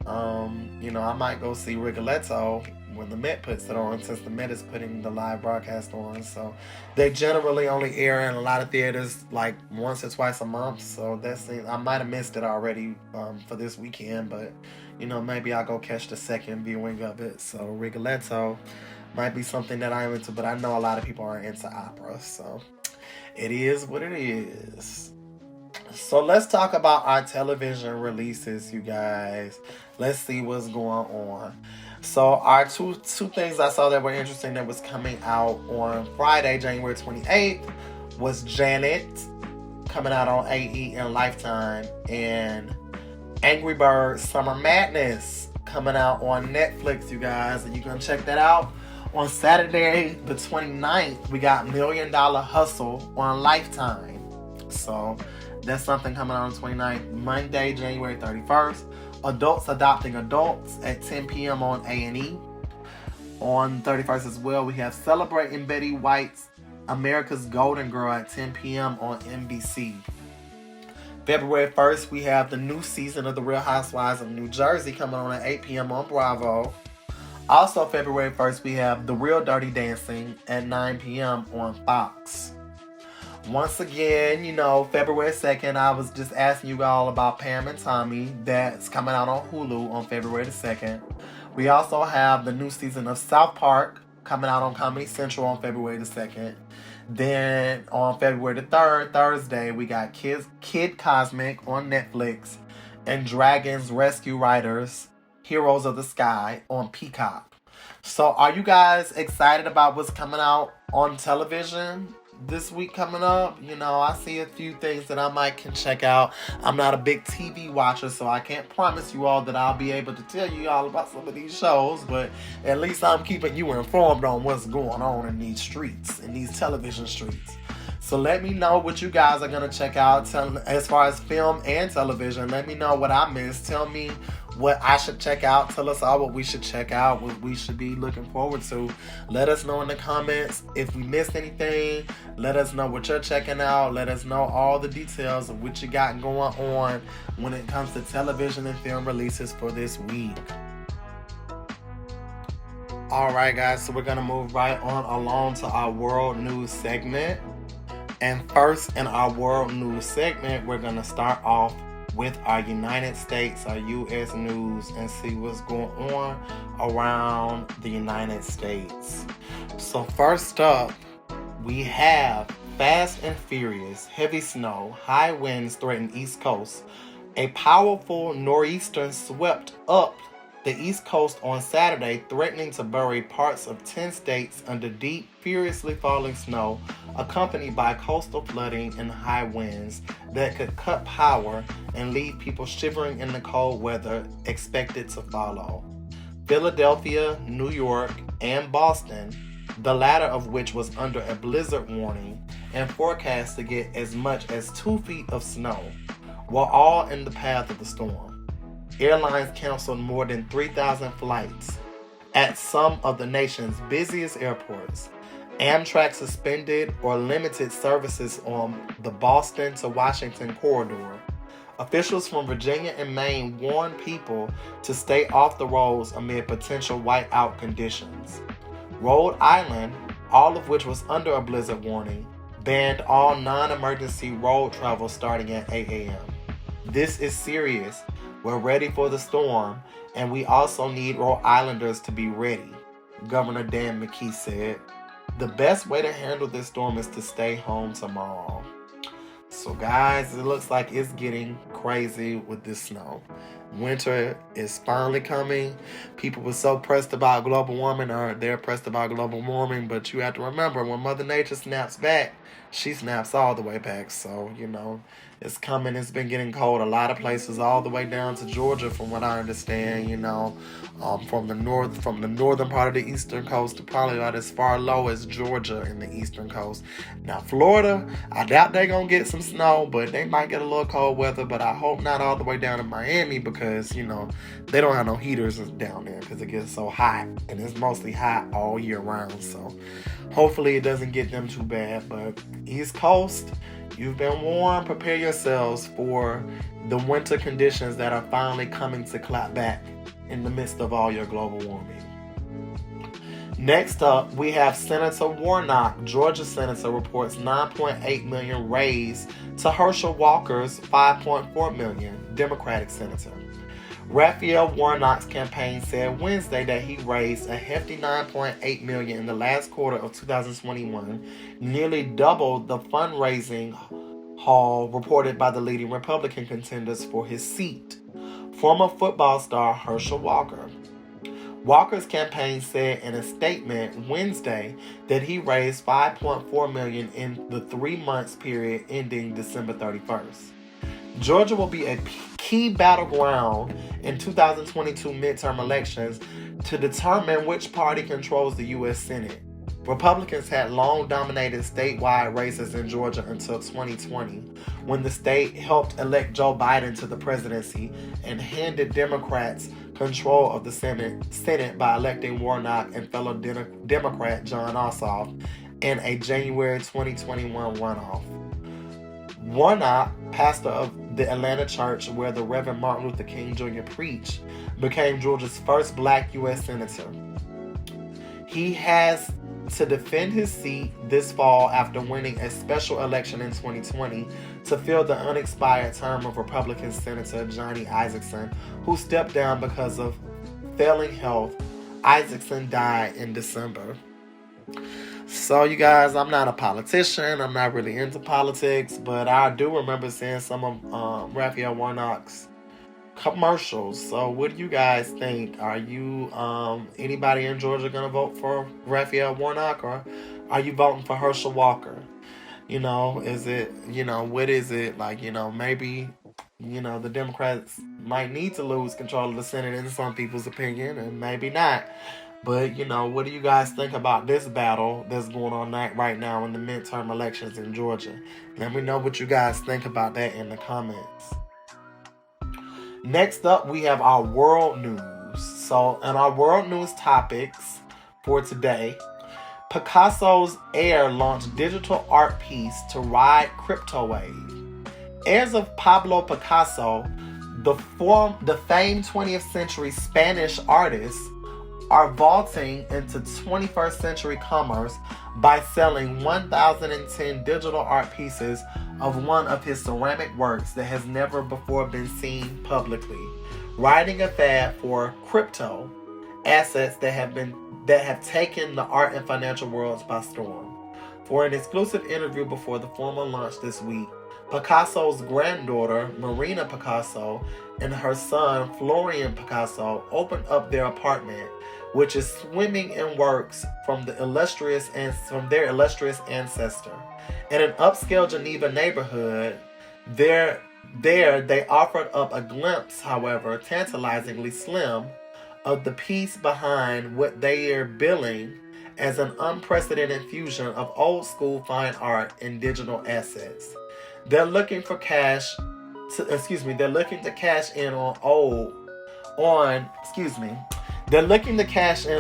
I might go see Rigoletto when the Met puts it on, since the Met is putting the live broadcast on. So they generally only air in a lot of theaters like once or twice a month. So I might have missed it already for this weekend, but maybe I'll go catch the second viewing of it. So Rigoletto might be something that I'm into, but I know a lot of people aren't into opera, so it is what it is. So let's talk about our television releases, you guys. Let's see what's going on. So our two things I saw that were interesting that was coming out on Friday, January 28th, was Janet, coming out on AE and Lifetime, and Angry Birds Summer Madness, coming out on Netflix, you guys. And you can check that out. On Saturday, the 29th, we got $1 Million Hustle on Lifetime. So that's something coming out on the 29th. Monday, January 31st, Adults Adopting Adults at 10 p.m. on A&E. On 31st as well, we have Celebrating Betty White's America's Golden Girl at 10 p.m. on NBC. February 1st, we have the new season of The Real Housewives of New Jersey coming on at 8 p.m. on Bravo. Also, February 1st, we have The Real Dirty Dancing at 9 p.m. on Fox. Once again, February 2nd, I was just asking you all about Pam and Tommy. That's coming out on Hulu on February the 2nd. We also have the new season of South Park coming out on Comedy Central on February the 2nd. Then on February the 3rd, Thursday, we got Kid Cosmic on Netflix and Dragons Rescue Riders, Heroes of the Sky on Peacock. So are you guys excited about what's coming out on television this week coming up? I see a few things that I might can check out. I'm not a big TV watcher, so I can't promise you all that I'll be able to tell you all about some of these shows, but at least I'm keeping you informed on what's going on in these streets, in these television streets. So let me know what you guys are going to check out as far as film and television. Let me know what I missed. Tell me what I should check out. Tell us all what we should check out, what we should be looking forward to. Let us know in the comments if we missed anything. Let us know what you're checking out. Let us know all the details of what you got going on when it comes to television and film releases for this week. Alright guys, so we're going to move right on along to our world news segment. And first in our world news segment, we're going to start off with our United States, our U.S. news, and see what's going on around the United States. So first up, we have Fast and Furious, heavy snow, high winds threaten East Coast. A powerful nor'easter swept up the East Coast on Saturday, threatening to bury parts of 10 states under deep, furiously falling snow, accompanied by coastal flooding and high winds that could cut power and leave people shivering in the cold weather expected to follow. Philadelphia, New York, and Boston, the latter of which was under a blizzard warning and forecast to get as much as 2 feet of snow, were all in the path of the storm. Airlines canceled more than 3,000 flights at some of the nation's busiest airports. Amtrak suspended or limited services on the Boston to Washington corridor. Officials from Virginia and Maine warned people to stay off the roads amid potential whiteout conditions. Rhode Island, all of which was under a blizzard warning, banned all non-emergency road travel starting at 8 a.m. This is serious. We're ready for the storm, and we also need Rhode Islanders to be ready, Governor Dan McKee said. The best way to handle this storm is to stay home tomorrow. So guys, it looks like it's getting crazy with this snow. Winter is finally coming. People were so pressed about global warming, or they're pressed about global warming, but you have to remember, when Mother Nature snaps back, she snaps all the way back. So, it's coming. It's been getting cold a lot of places, all the way down to Georgia, from what I understand, from the northern part of the eastern coast to probably about as far low as Georgia in the eastern coast. Now, Florida, I doubt they're going to get some snow, but they might get a little cold weather, but I hope not all the way down to Miami, because, they don't have no heaters down there because it gets so hot, and it's mostly hot all year round. So hopefully it doesn't get them too bad. But East Coast, you've been warned. Prepare yourselves for the winter conditions that are finally coming to clap back in the midst of all your global warming. Next up, we have Senator Warnock. Georgia senator reports $9.8 million raised to Herschel Walker's $5.4 million, Democratic senator. Raphael Warnock's campaign said Wednesday that he raised a hefty $9.8 million in the last quarter of 2021, nearly double the fundraising haul reported by the leading Republican contenders for his seat, former football star Herschel Walker. Walker's campaign said in a statement Wednesday that he raised $5.4 million in the 3 months period ending December 31st. Georgia will be a key battleground in 2022 midterm elections to determine which party controls the U.S. Senate. Republicans had long dominated statewide races in Georgia until 2020, when the state helped elect Joe Biden to the presidency and handed Democrats control of the Senate by electing Warnock and fellow Democrat Jon Ossoff in a January 2021 runoff. Warnock, pastor of the Atlanta church where the Reverend Martin Luther King Jr. preached, became Georgia's first black U.S. senator. He has to defend his seat this fall after winning a special election in 2020 to fill the unexpired term of Republican Senator Johnny Isakson, who stepped down because of failing health. Isakson died in December. So, you guys, I'm not a politician. I'm not really into politics, but I do remember seeing some of Raphael Warnock's commercials. So, what do you guys think? Are you, anybody in Georgia going to vote for Raphael Warnock, or are you voting for Herschel Walker? Is it, what is it? Like, maybe, the Democrats might need to lose control of the Senate in some people's opinion, and maybe not. But, what do you guys think about this battle that's going on right now in the midterm elections in Georgia? Let me know what you guys think about that in the comments. Next up, we have our world news. So, in our world news topics for today, Picasso's heir launched digital art piece to ride crypto wave. Heirs of Pablo Picasso, the famed 20th century Spanish artist, are vaulting into 21st century commerce by selling 1,010 digital art pieces of one of his ceramic works that has never before been seen publicly, riding a fad for crypto assets that have taken the art and financial worlds by storm. For an exclusive interview before the formal launch this week, Picasso's granddaughter, Marina Picasso, and her son, Florian Picasso, opened up their apartment, which is swimming in works from their illustrious ancestor. In an upscale Geneva neighborhood, there they offered up a glimpse, however, tantalizingly slim, of the piece behind what they are billing as an unprecedented fusion of old school fine art and digital assets. They're looking to cash in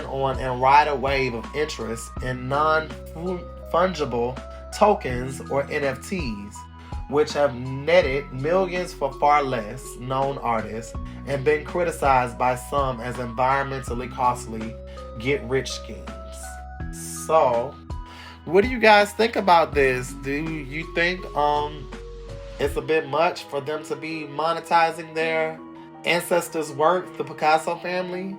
on and ride a wave of interest in non-fungible tokens or NFTs, which have netted millions for far less known artists and been criticized by some as environmentally costly get-rich schemes. So, what do you guys think about this? Do you think it's a bit much for them to be monetizing their ancestors' work, the Picasso family?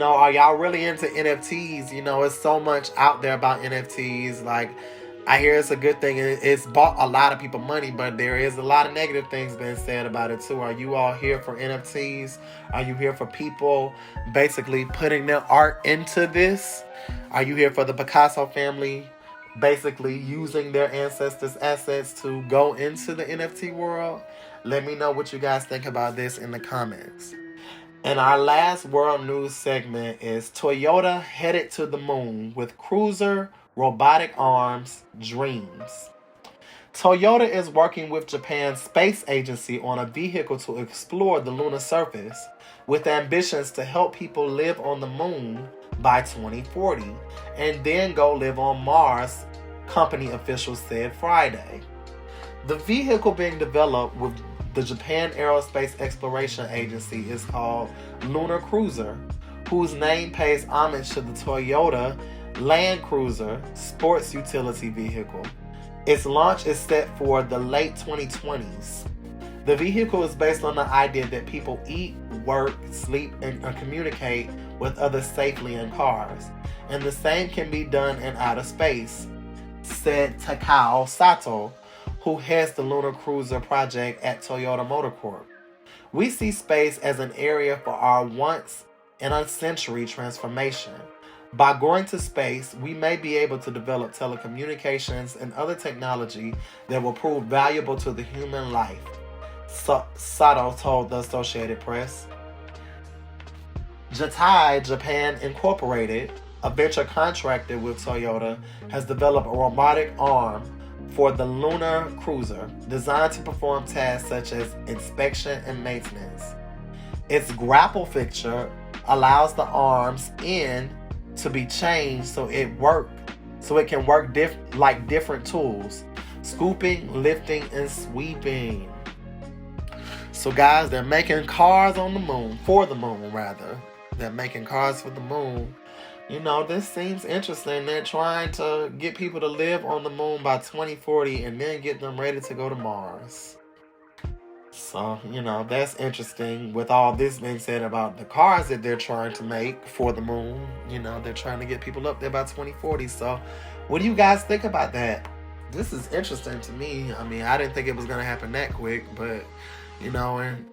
Are y'all really into NFTs? It's so much out there about NFTs. Like, I hear it's a good thing. It's bought a lot of people money, but there is a lot of negative things being said about it too. Are you all here for NFTs? Are you here for people basically putting their art into this? Are you here for the Picasso family basically using their ancestors' assets to go into the NFT world? Let me know what you guys think about this in the comments. And our last world news segment is Toyota headed to the moon with cruiser robotic arms dreams. Toyota is working with Japan's space agency on a vehicle to explore the lunar surface with ambitions to help people live on the moon by 2040 and then go live on Mars, company officials said Friday. The vehicle being developed with the Japan Aerospace Exploration Agency is called Lunar Cruiser, whose name pays homage to the Toyota Land Cruiser sports utility vehicle. Its launch is set for the late 2020s. The vehicle is based on the idea that people eat, work, sleep, and communicate with others safely in cars, and the same can be done in outer space, said Takao Sato, who heads the Lunar Cruiser project at Toyota Motor Corp. We see space as an area for our once-in-a-century transformation. By going to space, we may be able to develop telecommunications and other technology that will prove valuable to the human life, Sato told the Associated Press. Jatai Japan Incorporated, a venture contractor with Toyota, has developed a robotic arm for the Lunar Cruiser, designed to perform tasks such as inspection and maintenance. Its grapple fixture allows the arm's end to be changed so it can work like different tools: scooping, lifting, and sweeping. So guys, they're making cars on the moon, for the moon rather. They're making cars for the moon. You know, this seems interesting. They're trying to get people to live on the moon by 2040 and then get them ready to go to Mars. So, you know, that's interesting. With all this being said about the cars that they're trying to make for the moon, you know, they're trying to get people up there by 2040. So, what do you guys think about that? This is interesting to me. I mean, I didn't think it was going to happen that quick, but, you know, and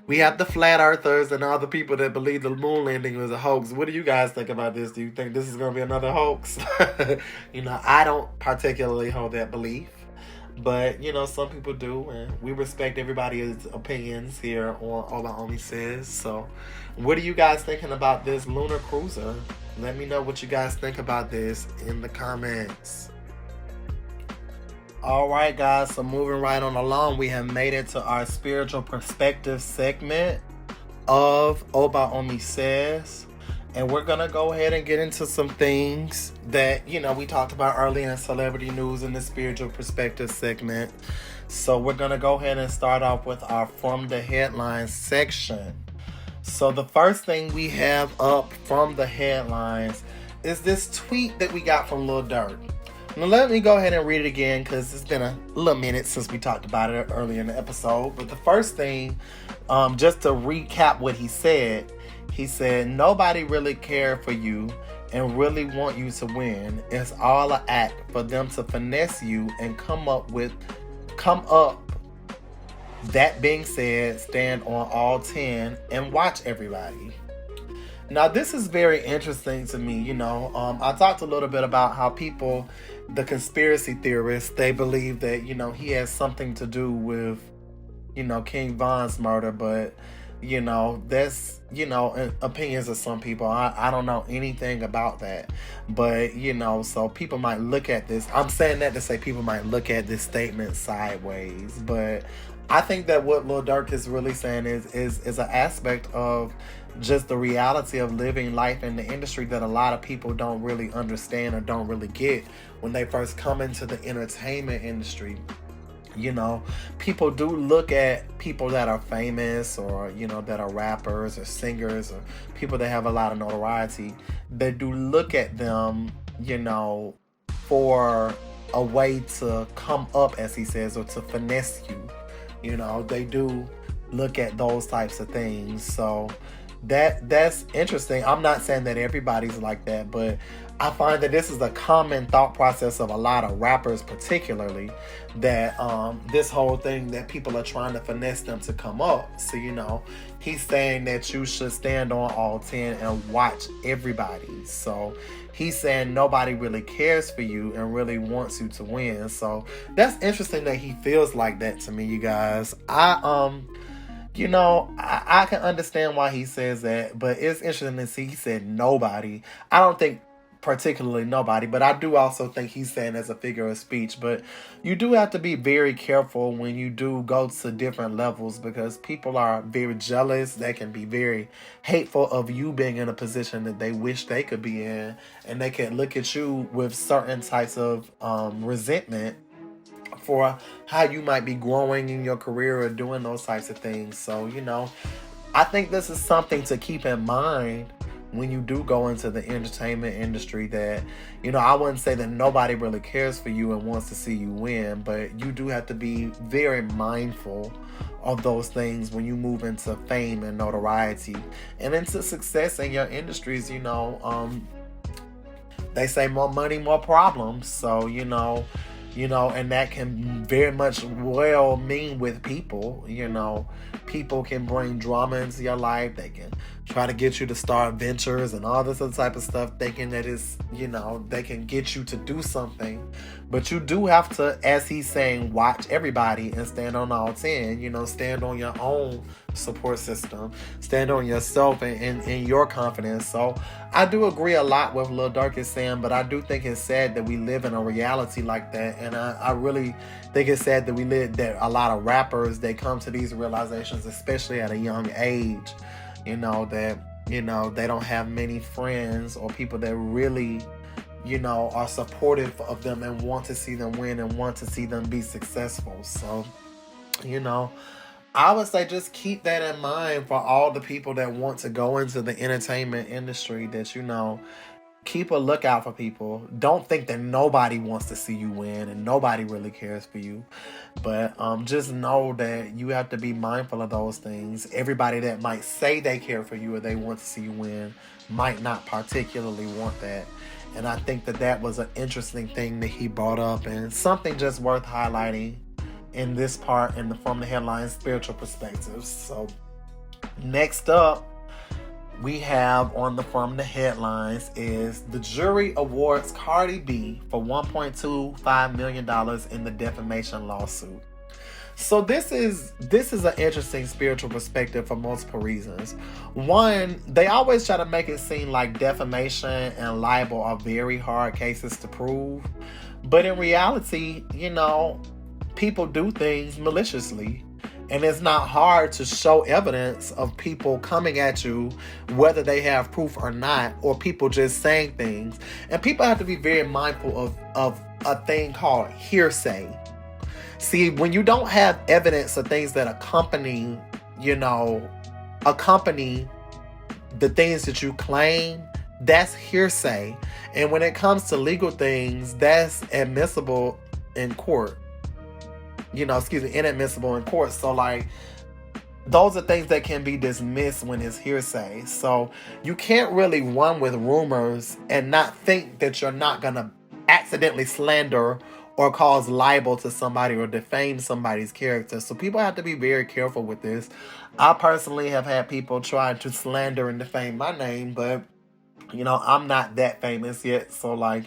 we have the flat earthers and all the people that believe the moon landing was a hoax. What do you guys think about this? Do you think this is going to be another hoax? You know, I don't particularly hold that belief. But, you know, some people do, and we respect everybody's opinions here on Oba Omi Says. So, what are you guys thinking about this lunar cruiser? Let me know what you guys think about this in the comments. Alright guys, so moving right on along, we have made it to our spiritual perspective segment of Oba Omi Says. And we're going to go ahead and get into some things that, you know, we talked about earlier in celebrity news in the spiritual perspective segment. So we're going to go ahead and start off with our From the Headlines section. So the first thing we have up from the headlines is this tweet that we got from Lil Durk. Now let me go ahead and read it again because it's been a little minute since we talked about it earlier in the episode. But the first thing, just to recap what he said, nobody really cared for you and really want you to win. It's all an act for them to finesse you and come up. That being said, stand on all 10 and watch everybody. Now this is very interesting to me. You know, I talked a little bit about how people, the conspiracy theorists, they believe that, you know, he has something to do with, you know, King Von's murder, but you know, that's, you know, opinions of some people. I don't know anything about that. But, you know, so people might look at this. I'm saying that to say people might look at this statement sideways. But I think that what Lil Durk is really saying is an aspect of just the reality of living life in the industry that a lot of people don't really understand or don't really get when they first come into the entertainment industry. You know, people do look at people that are famous or, you know, that are rappers or singers or people that have a lot of notoriety. They do look at them, you know, for a way to come up, as he says, or to finesse you. You know, they do look at those types of things. So that's interesting. I'm not saying that everybody's like that, but I find that this is a common thought process of a lot of rappers, particularly, that this whole thing that people are trying to finesse them to come up. So, he's saying that you should stand on all 10 and watch everybody. So he's saying nobody really cares for you and really wants you to win. So that's interesting that he feels like that to me, you guys. I can understand why he says that, but it's interesting to see he said nobody. I don't think particularly nobody, but I do also think he's saying as a figure of speech. But you do have to be very careful when you do go to different levels, because people are very jealous. They can be very hateful of you being in a position that they wish they could be in, and they can look at you with certain types of resentment for how you might be growing in your career or doing those types of things. So, I think this is something to keep in mind when you do go into the entertainment industry, that, I wouldn't say that nobody really cares for you and wants to see you win, but you do have to be very mindful of those things when you move into fame and notoriety and into success in your industries. They say more money, more problems. So, and that can very much well mean with people. People can bring drama into your life. They can try to get you to start ventures and all this other type of stuff, thinking that it's, they can get you to do something. But you do have to, as he's saying, watch everybody and stand on all 10. Stand on your own support system. Stand on yourself and your confidence. So I do agree a lot with Lil Durk is saying, but I do think it's sad that we live in a reality like that. And I really think it's sad that a lot of rappers, they come to these realizations, especially at a young age, that, they don't have many friends or people that really, are supportive of them and want to see them win and want to see them be successful. So, I would say just keep that in mind for all the people that want to go into the entertainment industry, that, keep a lookout for people. Don't think that nobody wants to see you win and nobody really cares for you. But just know that you have to be mindful of those things. Everybody that might say they care for you or they want to see you win might not particularly want that. And I think that was an interesting thing that he brought up, and something just worth highlighting in this part from the headline spiritual perspectives. So next up, we have from the headlines is the jury awards Cardi B for $1.25 million in the defamation lawsuit. So this is an interesting spiritual perspective for multiple reasons. One, they always try to make it seem like defamation and libel are very hard cases to prove. But in reality, people do things maliciously. And it's not hard to show evidence of people coming at you, whether they have proof or not, or people just saying things. And people have to be very mindful of a thing called hearsay. See, when you don't have evidence of things that accompany the things that you claim, that's hearsay. And when it comes to legal things, that's admissible in court. Inadmissible in court. So, those are things that can be dismissed when it's hearsay. So, you can't really run with rumors and not think that you're not going to accidentally slander or cause libel to somebody or defame somebody's character. So, people have to be very careful with this. I personally have had people try to slander and defame my name, but, I'm not that famous yet. So, I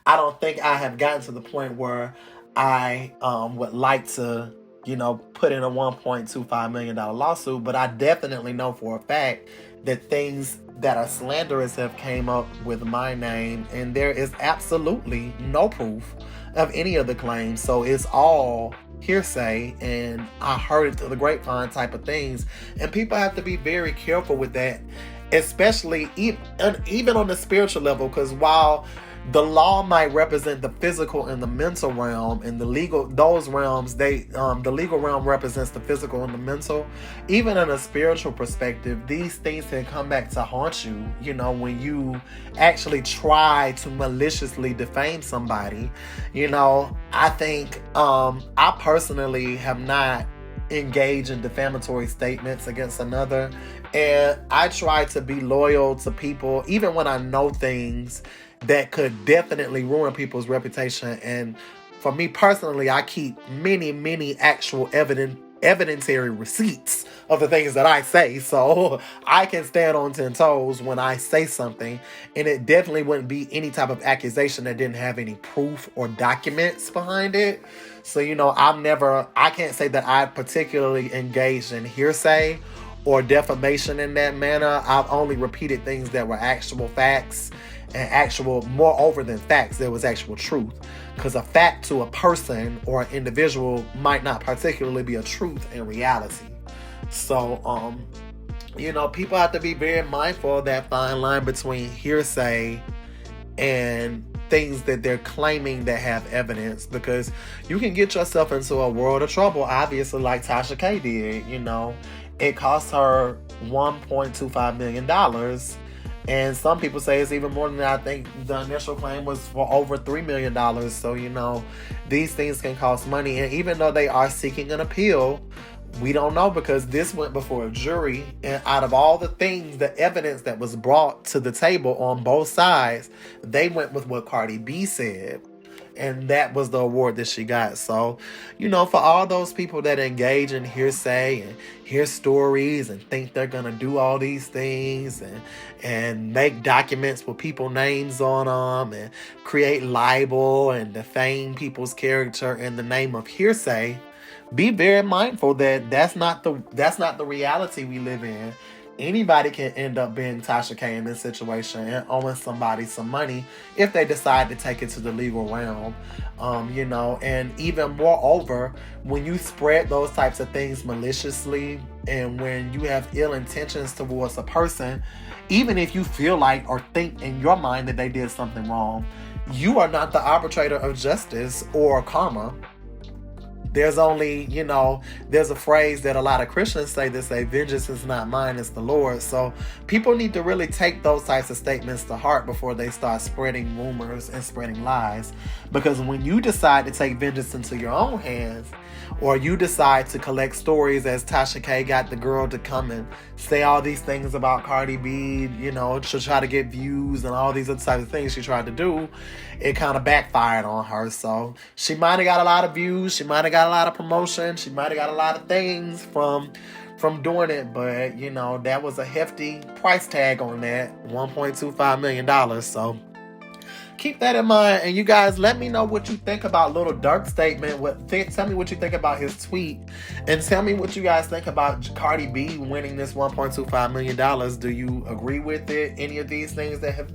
don't think I have gotten to the point where I would like to, put in a $1.25 million lawsuit, but I definitely know for a fact that things that are slanderous have came up with my name, and there is absolutely no proof of any of the claims. So it's all hearsay, and I heard it through the grapevine type of things. And people have to be very careful with that, especially even on the spiritual level, because while the law might represent the physical and the mental realm, and the legal realm represents the physical and the mental. Even in a spiritual perspective, these things can come back to haunt you, when you actually try to maliciously defame somebody. I think I personally have not engage in defamatory statements against another. And I try to be loyal to people, even when I know things that could definitely ruin people's reputation. And for me personally, I keep many actual evidentiary receipts of the things that I say, so I can stand on 10 toes when I say something, and it definitely wouldn't be any type of accusation that didn't have any proof or documents behind it. So, I can't say that I particularly engaged in hearsay or defamation in that manner. I've only repeated things that were actual facts, and moreover than facts, there was actual truth. Because a fact to a person or an individual might not particularly be a truth in reality. So, people have to be very mindful of that fine line between hearsay and things that they're claiming that have evidence, because you can get yourself into a world of trouble, obviously, like Tasha K did. It cost her $1.25 million. And some people say it's even more than that. I think the initial claim was for over $3 million. So, these things can cost money. And even though they are seeking an appeal, we don't know, because this went before a jury. And out of all the things, the evidence that was brought to the table on both sides, they went with what Cardi B said. And that was the award that she got. So, for all those people that engage in hearsay and hear stories and think they're going to do all these things and make documents with people names on them and create libel and defame people's character in the name of hearsay, be very mindful that that's not the reality we live in. Anybody can end up being Tasha K in this situation and owing somebody some money if they decide to take it to the legal realm. And even moreover, when you spread those types of things maliciously and when you have ill intentions towards a person, even if you feel like or think in your mind that they did something wrong, you are not the arbitrator of justice or karma. There's only, there's a phrase that a lot of Christians say that say, vengeance is not mine, it's the Lord. So people need to really take those types of statements to heart before they start spreading rumors and spreading lies. Because when you decide to take vengeance into your own hands, or you decide to collect stories as Tasha K got the girl to come and say all these things about Cardi B, to try to get views and all these other types of things she tried to do, it kind of backfired on her. So she might have got a lot of views, she might have got a lot of promotion, she might have got a lot of things from doing it, but that was a hefty price tag on that, $1.25 million. So keep that in mind. And you guys, let me know what you think about Lil Durk's statement. Tell me what you think about his tweet, and tell me what you guys think about Cardi B winning this $1.25 million. Do you agree with it? Any of these things that have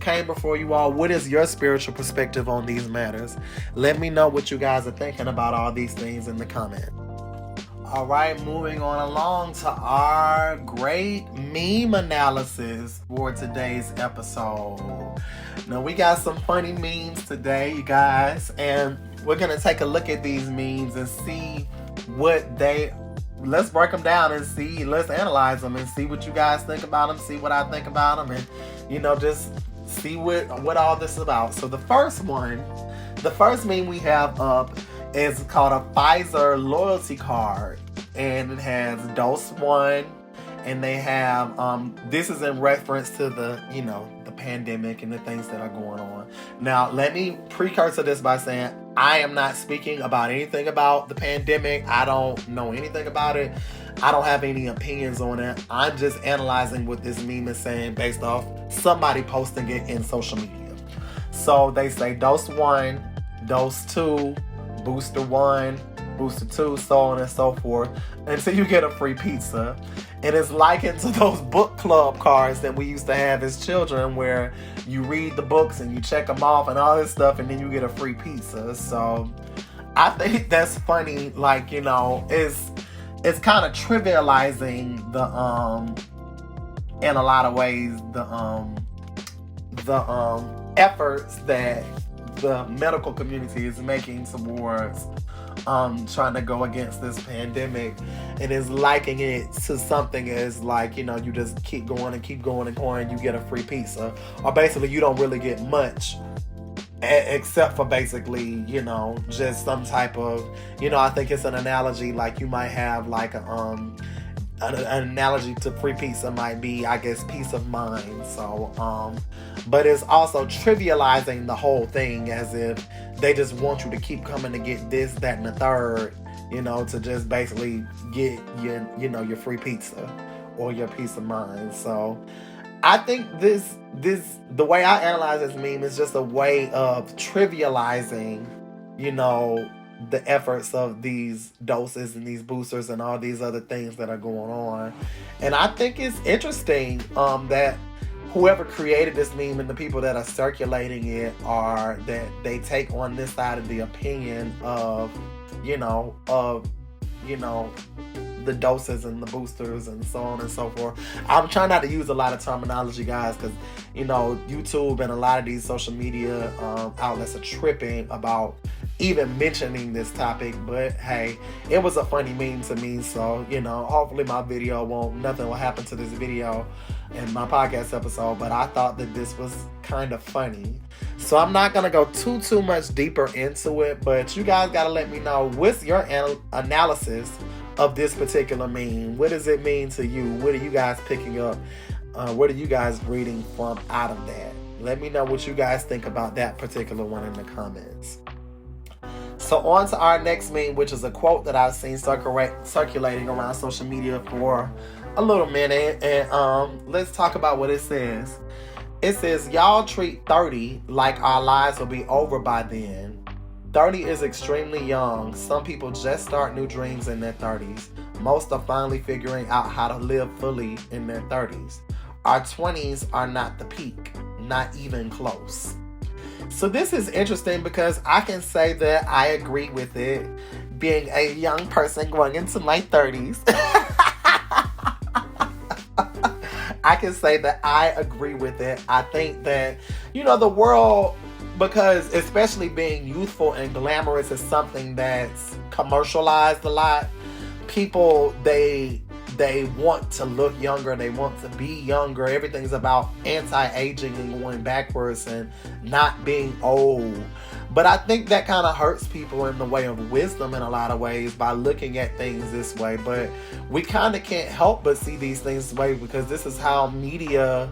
came before you all? What is your spiritual perspective on these matters? Let me know what you guys are thinking about all these things in the comment. All right, moving on along to our great meme analysis for today's episode. Now, we got some funny memes today, you guys, and we're going to take a look at these memes and see let's break them down and let's analyze them and see what you guys think about them, see what I think about them, and, just see what all this is about. So the first meme we have up is called a Pfizer loyalty card, and it has dose 1, and they have this is in reference to the pandemic and the things that are going on. Now, let me precursor this by saying I am not speaking about anything about the pandemic. I don't know anything about it. I don't have any opinions on it. I'm just analyzing what this meme is saying based off somebody posting it in social media. So they say dose 1, dose 2, booster 1, booster 2, so on and so forth, until you get a free pizza. And it's likened to those book club cards that we used to have as children, where you read the books and you check them off and all this stuff, and then you get a free pizza. So I think that's funny. Like, it's kind of trivializing in a lot of ways the efforts that the medical community is making towards trying to go against this pandemic, and is likening it to something as like, you just keep going and keep going and going, you get a free pizza, or basically you don't really get much except for basically, just some type of, I think it's an analogy, like you might have like an analogy to free pizza might be, I guess, peace of mind. So, but it's also trivializing the whole thing as if they just want you to keep coming to get this, that, and the third, to just basically get your free pizza or your peace of mind. So I think the way I analyze this meme is just a way of trivializing, the efforts of these doses and these boosters and all these other things that are going on. And I think it's interesting that whoever created this meme and the people that are circulating it are that they take on this side of the opinion of, the doses and the boosters and so on and so forth. I'm trying not to use a lot of terminology, guys, because, YouTube and a lot of these social media outlets are tripping about even mentioning this topic. But hey, it was a funny meme to me. So, hopefully my nothing will happen to this video in my podcast episode. But I thought that this was kind of funny. So I'm not going to go too much deeper into it. But you guys got to let me know, what's your analysis of this particular meme? What does it mean to you? What are you guys picking up? What are you guys reading from out of that? Let me know what you guys think about that particular one in the comments. So on to our next meme, which is a quote that I've seen circulating around social media for a little minute. And let's talk about what it says. It says, y'all treat 30 like our lives will be over by then. 30 is extremely young. Some people just start new dreams in their 30s. Most are finally figuring out how to live fully in their 30s. Our 20s are not the peak, not even close. So this is interesting because I can say that I agree with it, being a young person going into my 30s. I can say that I agree with it. I think that, the world, because especially being youthful and glamorous is something that's commercialized a lot. People, they want to look younger. They want to be younger. Everything's about anti-aging and going backwards and not being old. But I think that kind of hurts people in the way of wisdom in a lot of ways by looking at things this way. But we kind of can't help but see these things this way because this is how media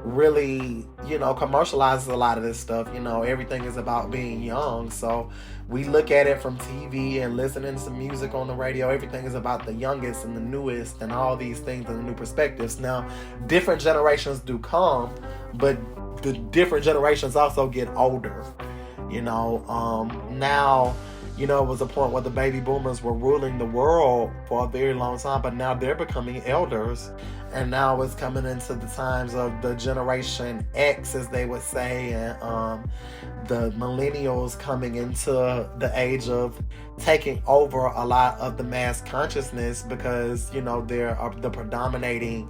really, commercializes a lot of this stuff. Everything is about being young. So we look at it from TV and listening to music on the radio. Everything is about the youngest and the newest and all these things and the new perspectives. Now, different generations do come, but the different generations also get older. Now, it was a point where the baby boomers were ruling the world for a very long time, but now they're becoming elders. And now it's coming into the times of the Generation X, as they would say, and the millennials coming into the age of taking over a lot of the mass consciousness because, they're the predominating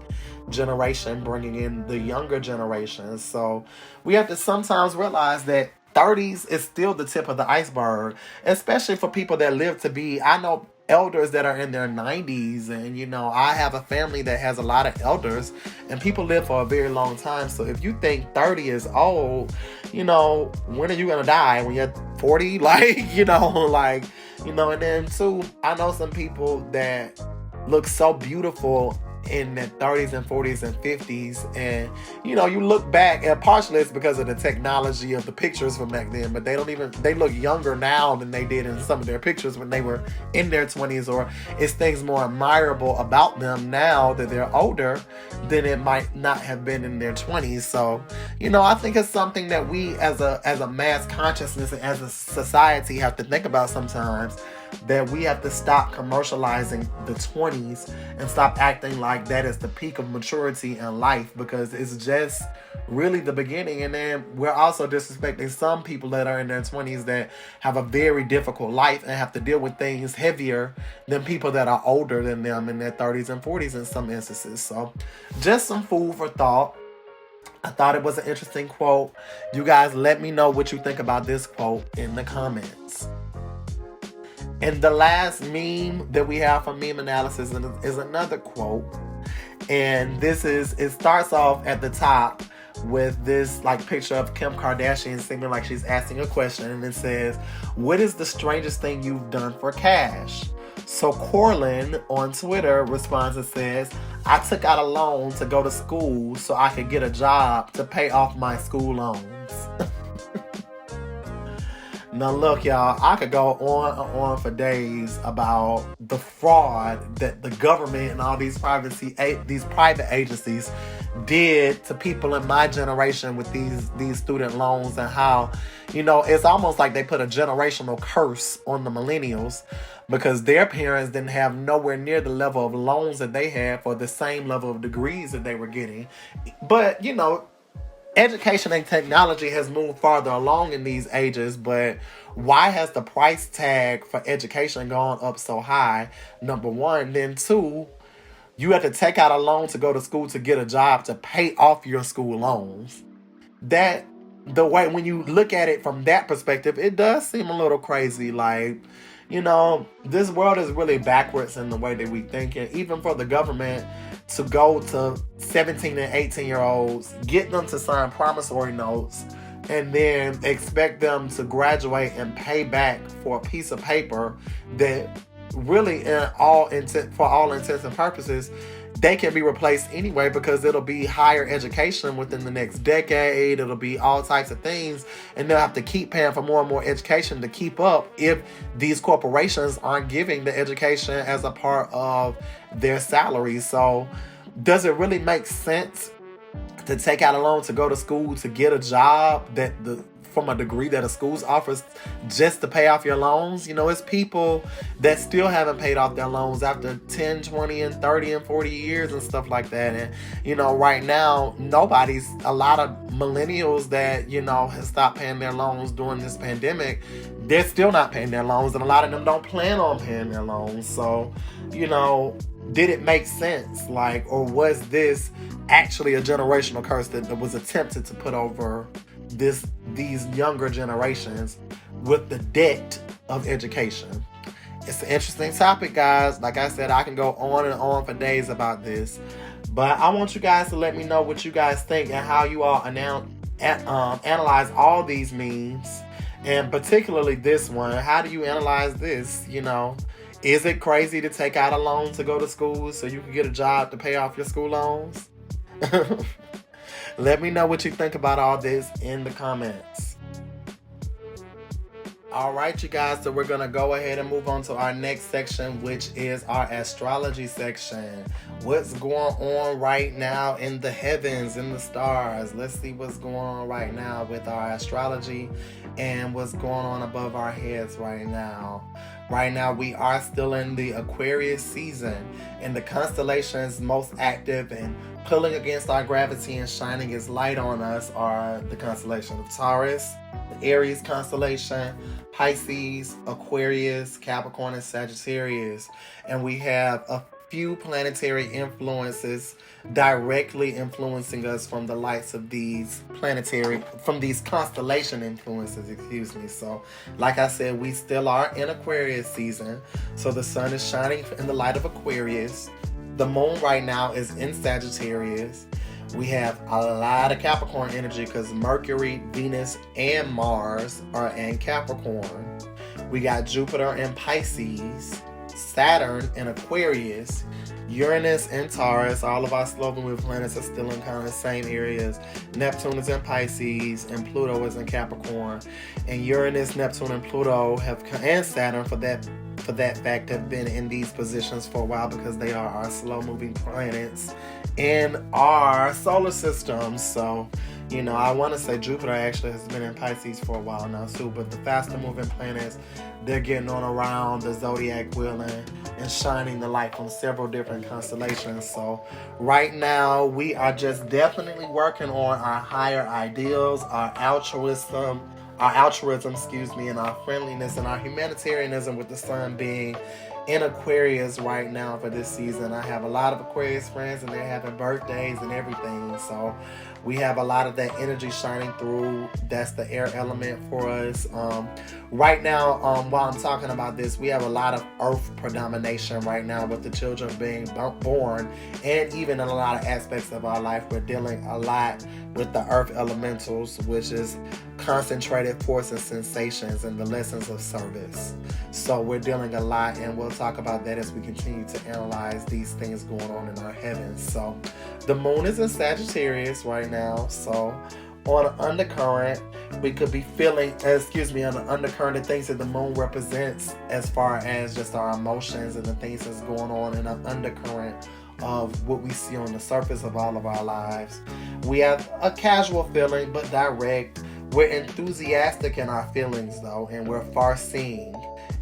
generation, bringing in the younger generations. So we have to sometimes realize that 30s is still the tip of the iceberg, especially for people that live to be, I know elders that are in their 90s, and I have a family that has a lot of elders, and people live for a very long time. So if you think 30 is old, when are you gonna die? When you're 40? And then too, I know some people that look so beautiful in their 30s and 40s and 50s, and you look back, and partially it's because of the technology of the pictures from back then, but they look younger now than they did in some of their pictures when they were in their 20s, or it's things more admirable about them now that they're older than it might not have been in their 20s. So I think it's something that we as a mass consciousness and as a society have to think about sometimes, that we have to stop commercializing the 20s and stop acting like that is the peak of maturity in life, because it's just really the beginning. And then we're also disrespecting some people that are in their 20s that have a very difficult life and have to deal with things heavier than people that are older than them in their 30s and 40s in some instances. So just some food for thought. I thought it was an interesting quote. You guys let me know what you think about this quote in the comments. And the last meme that we have for meme analysis is another quote. And it starts off at the top with this like picture of Kim Kardashian seeming like she's asking a question, and it says, "What is the strangest thing you've done for cash?" So Corlin on Twitter responds and says, "I took out a loan to go to school so I could get a job to pay off my school loans." Now look, y'all, I could go on and on for days about the fraud that the government and all these private agencies did to people in my generation with these student loans, and how, it's almost like they put a generational curse on the millennials because their parents didn't have nowhere near the level of loans that they had for the same level of degrees that they were getting. But, education and technology has moved farther along in these ages, but why has the price tag for education gone up so high? Number one. Then two, you have to take out a loan to go to school to get a job to pay off your school loans. That, the way, when you look at it from that perspective, it does seem a little crazy. Like, this world is really backwards in the way that we think. And even for the government to go to 17 and 18-year-olds, get them to sign promissory notes, and then expect them to graduate and pay back for a piece of paper that really, for all intents and purposes, they can be replaced anyway, because it'll be higher education within the next decade. It'll be all types of things, and they'll have to keep paying for more and more education to keep up if these corporations aren't giving the education as a part of their salaries. So does it really make sense to take out a loan to go to school to get a job from a degree that a school offers just to pay off your loans? It's people that still haven't paid off their loans after 10, 20, and 30 and 40 years and stuff like that. And, right now, a lot of millennials that, have stopped paying their loans during this pandemic, they're still not paying their loans, and a lot of them don't plan on paying their loans. So, did it make sense? Or was this actually a generational curse that was attempted to put over these younger generations with the debt of education? It's an interesting topic, guys. Like I said, I can go on and on for days about this, but I want you guys to let me know what you guys think and how you all analyze all these memes, and particularly this one. How do you analyze this? Is it crazy to take out a loan to go to school so you can get a job to pay off your school loans? Let me know what you think about all this in the comments. All right, you guys, so we're going to go ahead and move on to our next section, which is our astrology section. What's going on right now in the heavens, in the stars? Let's see what's going on right now with our astrology and what's going on above our heads right now. Right now, we are still in the Aquarius season, and the constellations most active and pulling against our gravity and shining its light on us are the constellation of Taurus, the Aries constellation, Pisces, Aquarius, Capricorn, and Sagittarius. And we have a few planetary influences directly influencing us from the lights of these constellation influences, So, like I said, we still are in Aquarius season. So the sun is shining in the light of Aquarius. The moon right now is in Sagittarius. We have a lot of Capricorn energy because Mercury, Venus, and Mars are in Capricorn. We got Jupiter in Pisces, Saturn in Aquarius, Uranus in Taurus. All of our slow-moving planets are still in kind of the same areas. Neptune is in Pisces, and Pluto is in Capricorn. And Uranus, Neptune, and Pluto and Saturn for that fact have been in these positions for a while because they are our slow-moving planets in our solar system. So, I want to say Jupiter actually has been in Pisces for a while now too, but the faster-moving planets, they're getting on around the zodiac wheel and shining the light from several different constellations. So right now, we are just definitely working on our higher ideals, our altruism, and our friendliness and our humanitarianism, with the sun being in Aquarius right now for this season. I have a lot of Aquarius friends and they're having birthdays and everything. So We have a lot of that energy shining through. That's the air element for us. Right now, while I'm talking about this, we have a lot of earth predomination right now with the children being born, and even in a lot of aspects of our life, we're dealing a lot with the earth elementals, which is concentrated force and sensations and the lessons of service. So we're dealing a lot, and we'll talk about that as we continue to analyze these things going on in our heavens. So the moon is in Sagittarius right now. So on an undercurrent, we could be feeling, on an undercurrent of things that the moon represents as far as just our emotions and the things that's going on in an undercurrent of what we see on the surface of all of our lives. We have a casual feeling, but direct. We're enthusiastic in our feelings, though, and we're far-seeing,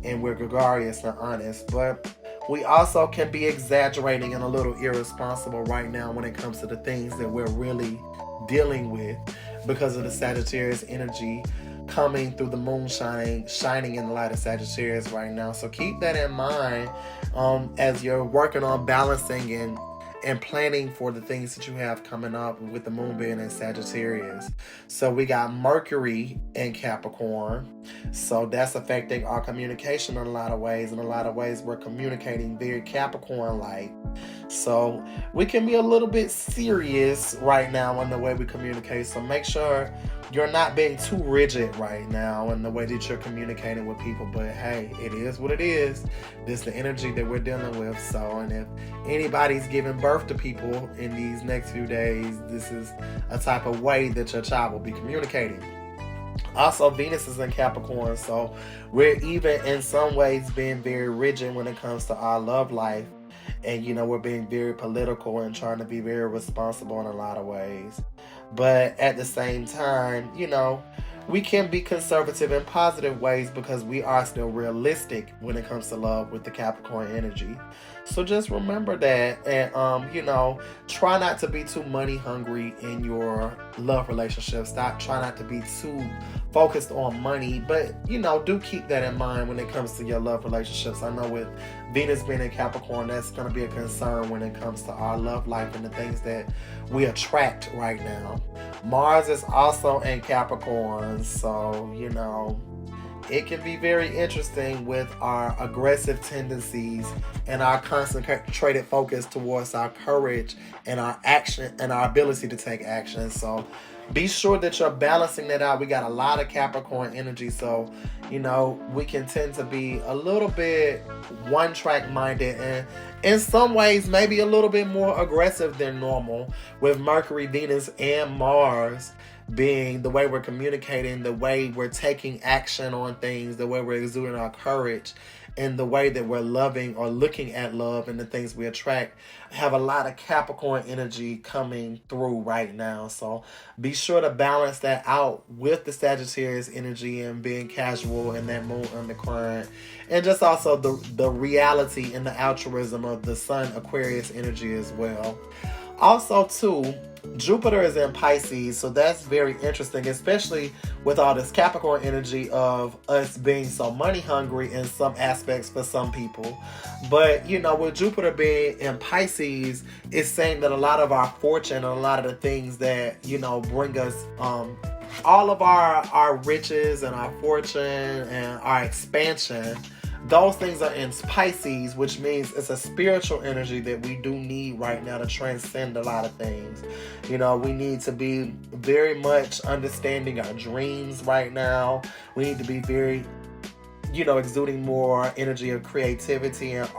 and we're gregarious and honest. But we also can be exaggerating and a little irresponsible right now when it comes to the things that we're really dealing with because of the Sagittarius energy coming through the moon shining in the light of Sagittarius right now. So keep that in mind as you're working on balancing and planning for the things that you have coming up with the moon being in Sagittarius. So we got Mercury in Capricorn. So that's affecting our communication in a lot of ways. In a lot of ways, we're communicating very Capricorn-like. So we can be a little bit serious right now in the way we communicate. So make sure you're not being too rigid right now in the way that you're communicating with people. But hey, it is what it is. This is the energy that we're dealing with. So, and if anybody's giving birth to people in these next few days, this is a type of way that your child will be communicating. Also, Venus is in Capricorn, so we're even in some ways being very rigid when it comes to our love life. And, we're being very political and trying to be very responsible in a lot of ways. But at the same time, we can be conservative in positive ways because we are still realistic when it comes to love with the Capricorn energy. So just remember that, and try not to be too money hungry in your love relationship. Try not to be too focused on money, but do keep that in mind when it comes to your love relationships. I know with Venus being in Capricorn, that's going to be a concern when it comes to our love life and the things that we attract right now. Mars is also in Capricorn, so it can be very interesting with our aggressive tendencies and our concentrated focus towards our courage and our action and our ability to take action. So be sure that you're balancing that out. We got a lot of Capricorn energy, so we can tend to be a little bit one-track minded and in some ways maybe a little bit more aggressive than normal with Mercury, Venus, and Mars being the way we're communicating, the way we're taking action on things, the way we're exuding our courage, and the way that we're loving or looking at love and the things we attract. Have a lot of Capricorn energy coming through right now. So be sure to balance that out with the Sagittarius energy and being casual in that moon undercurrent. And just also the reality and the altruism of the Sun Aquarius energy as well. Also, too, Jupiter is in Pisces, so that's very interesting, especially with all this Capricorn energy of us being so money hungry in some aspects for some people. But, with Jupiter being in Pisces, it's saying that a lot of our fortune and a lot of the things that, bring us all of our riches and our fortune and our expansion, those things are in Pisces, which means it's a spiritual energy that we do need right now to transcend a lot of things. We need to be very much understanding our dreams right now. We need to be very, exuding more energy of creativity and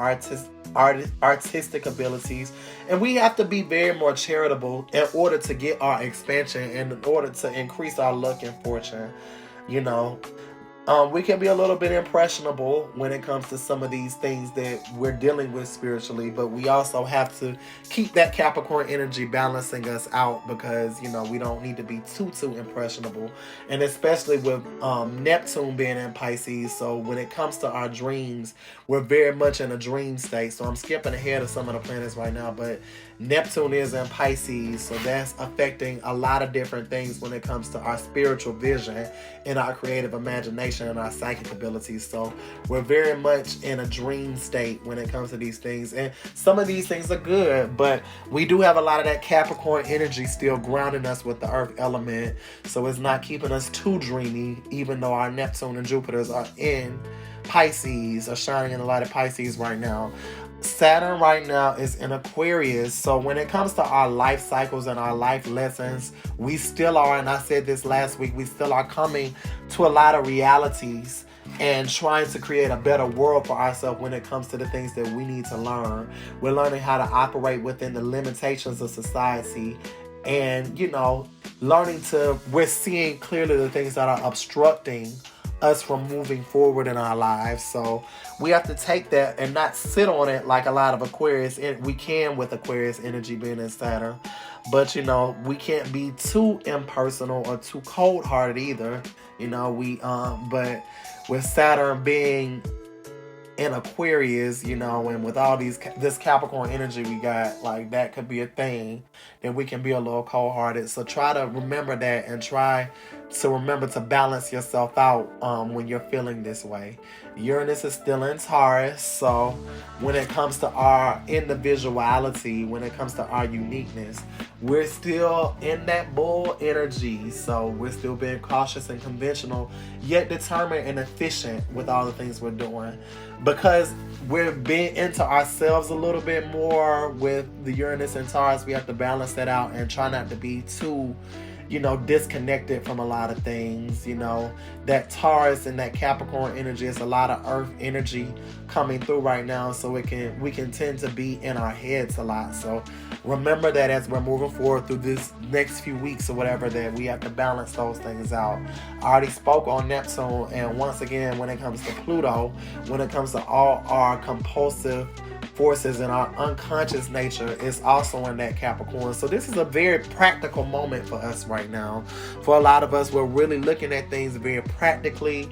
artistic abilities. And we have to be very more charitable in order to get our expansion and in order to increase our luck and fortune. We can be a little bit impressionable when it comes to some of these things that we're dealing with spiritually, but we also have to keep that Capricorn energy balancing us out because, we don't need to be too impressionable. And especially with Neptune being in Pisces, so when it comes to our dreams, we're very much in a dream state. So I'm skipping ahead of some of the planets right now, but Neptune is in Pisces, so that's affecting a lot of different things when it comes to our spiritual vision and our creative imagination. information and our psychic abilities. So we're very much in a dream state when it comes to these things. And some of these things are good, but we do have a lot of that Capricorn energy still grounding us with the earth element. So it's not keeping us too dreamy, even though our Neptune and Jupiters are in Pisces, are shining in a lot of Pisces right now. Saturn right now is in Aquarius. So when it comes to our life cycles and our life lessons, we still are, and I said this last week, we still are coming to a lot of realities and trying to create a better world for ourselves when it comes to the things that we need to learn. We're learning how to operate within the limitations of society, and, we're seeing clearly the things that are obstructing us from moving forward in our lives. So we have to take that and not sit on it like a lot of Aquarius. We can with Aquarius energy being in Saturn, but we can't be too impersonal or too cold-hearted either. But with Saturn being in Aquarius, and with all this Capricorn energy we got, like, that could be a thing, then we can be a little cold-hearted. So try to remember that, and try to remember to balance yourself out when you're feeling this way. Uranus is still in Taurus, so when it comes to our individuality, when it comes to our uniqueness, we're still in that bull energy. So we're still being cautious and conventional, yet determined and efficient with all the things we're doing. Because we're being into ourselves a little bit more with the Uranus and Taurus, we have to balance that out and try not to be too disconnected from a lot of things. That Taurus and that Capricorn energy is a lot of earth energy coming through right now, so we can tend to be in our heads a lot. So remember that as we're moving forward through this next few weeks or whatever, that we have to balance those things out. I already spoke on Neptune, and once again, when it comes to Pluto, when it comes to all our compulsive forces and our unconscious nature, is also in that Capricorn. So this is a very practical moment for us right now. For a lot of us, we're really looking at things very practically,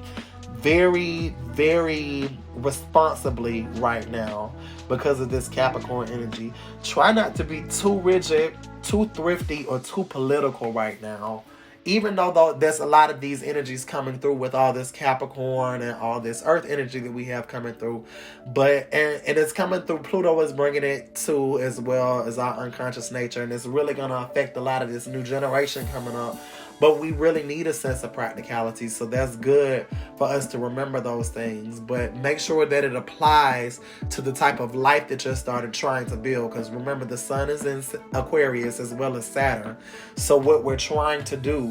very, very responsibly right now because of this Capricorn energy. Try not to be too rigid, too thrifty, or too political right now. Even though there's a lot of these energies coming through with all this Capricorn and all this earth energy that we have coming through, but and it's coming through, Pluto is bringing it too, as well as our unconscious nature, and it's really going to affect a lot of this new generation coming up. But we really need a sense of practicality, so that's good for us to remember those things. But make sure that it applies to the type of life that you're started trying to build. Because remember, the sun is in Aquarius as well as Saturn. So what we're trying to do,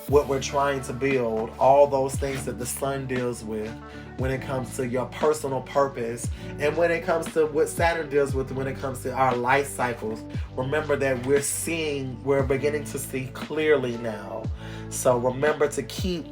what we're trying to build, all those things that the sun deals with when it comes to your personal purpose, and when it comes to what Saturn deals with when it comes to our life cycles, remember that we're beginning to see clearly now. So remember to keep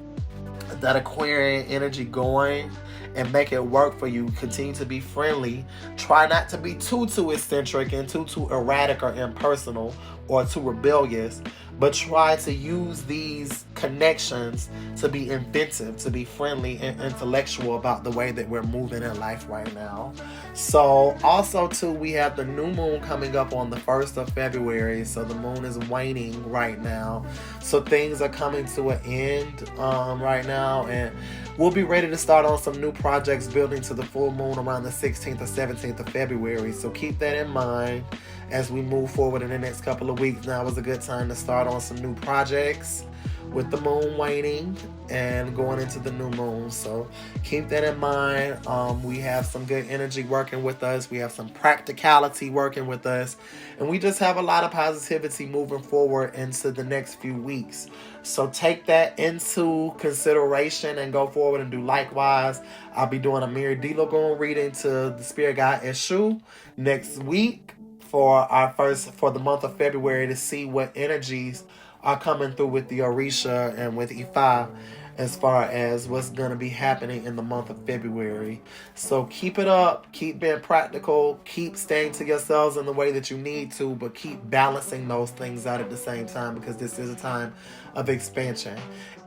that Aquarian energy going and make it work for you. Continue to be friendly. Try not to be too eccentric and too erratic or impersonal or too rebellious, but try to use these connections to be inventive, to be friendly and intellectual about the way that we're moving in life right now. So also too, we have the new moon coming up on the 1st of February. So the moon is waning right now. So things are coming to an end right now, and we'll be ready to start on some new projects building to the full moon around the 16th or 17th of February. So keep that in mind as we move forward in the next couple of weeks. Now is a good time to start on some new projects with the moon waning and going into the new moon. So keep that in mind. We have some good energy working with us. We have some practicality working with us. And we just have a lot of positivity moving forward into the next few weeks. So take that into consideration and go forward and do likewise. I'll be doing a Mirror D Lagoon reading to the spirit guide Eshu next week for the month of February, to see what energies are coming through with the Orisha and with Ifa as far as what's going to be happening in the month of February. So keep it up, keep being practical, keep staying to yourselves in the way that you need to, but keep balancing those things out at the same time, because this is a time of expansion.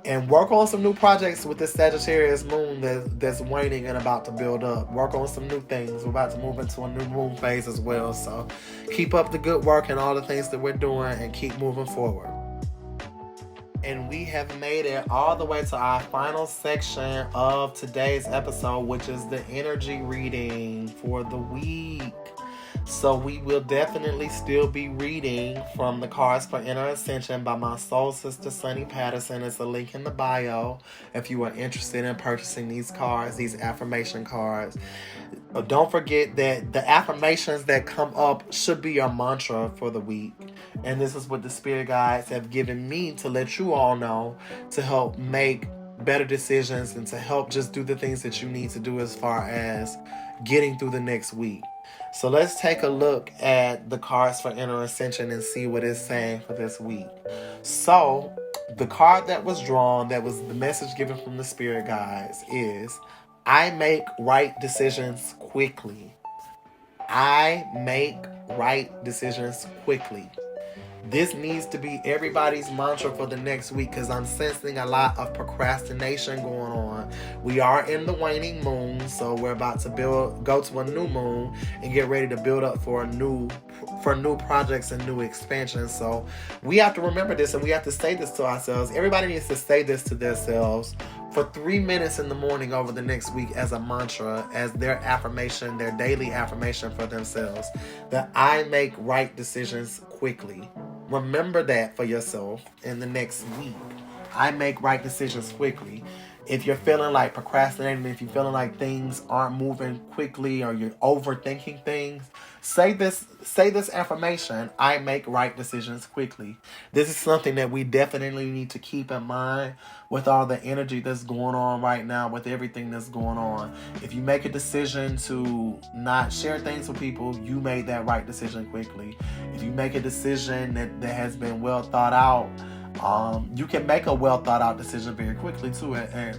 And work on some new projects with this Sagittarius moon that's waning and about to build up. Work on some new things. We're about to move into a new moon phase as well. So keep up the good work and all the things that we're doing, and keep moving forward. and we have made it all the way to our final section of today's episode, which is the energy reading for the week. So we will definitely still be reading from the Cards for Inner Ascension by my soul sister, Sunny Patterson. It's a link in the bio if you are interested in purchasing these cards, these affirmation cards. But don't forget that the affirmations that come up should be your mantra for the week. And this is what the spirit guides have given me to let you all know, to help make better decisions and to help just do the things that you need to do as far as getting through the next week. So let's take a look at the Cards for Inner Ascension and see what it's saying for this week. So the card that was drawn, that was the message given from the spirit guides, is I make right decisions quickly. I make right decisions quickly. This needs to be everybody's mantra for the next week, because I'm sensing a lot of procrastination going on. We are in the waning moon, so we're about to go to a new moon and get ready to build up for new projects and new expansions. So we have to remember this, and we have to say this to ourselves. Everybody needs to say this to themselves for 3 minutes in the morning over the next week as a mantra, as their affirmation, their daily affirmation for themselves, that I make right decisions quickly. Remember that for yourself in the next week. I make right decisions quickly. If you're feeling like procrastinating, if you're feeling like things aren't moving quickly or you're overthinking things, say this affirmation, I make right decisions quickly. This is something that we definitely need to keep in mind with all the energy that's going on right now, with everything that's going on. If you make a decision to not share things with people, you made that right decision quickly. If you make a decision that has been well thought out, you can make a well thought out decision very quickly too,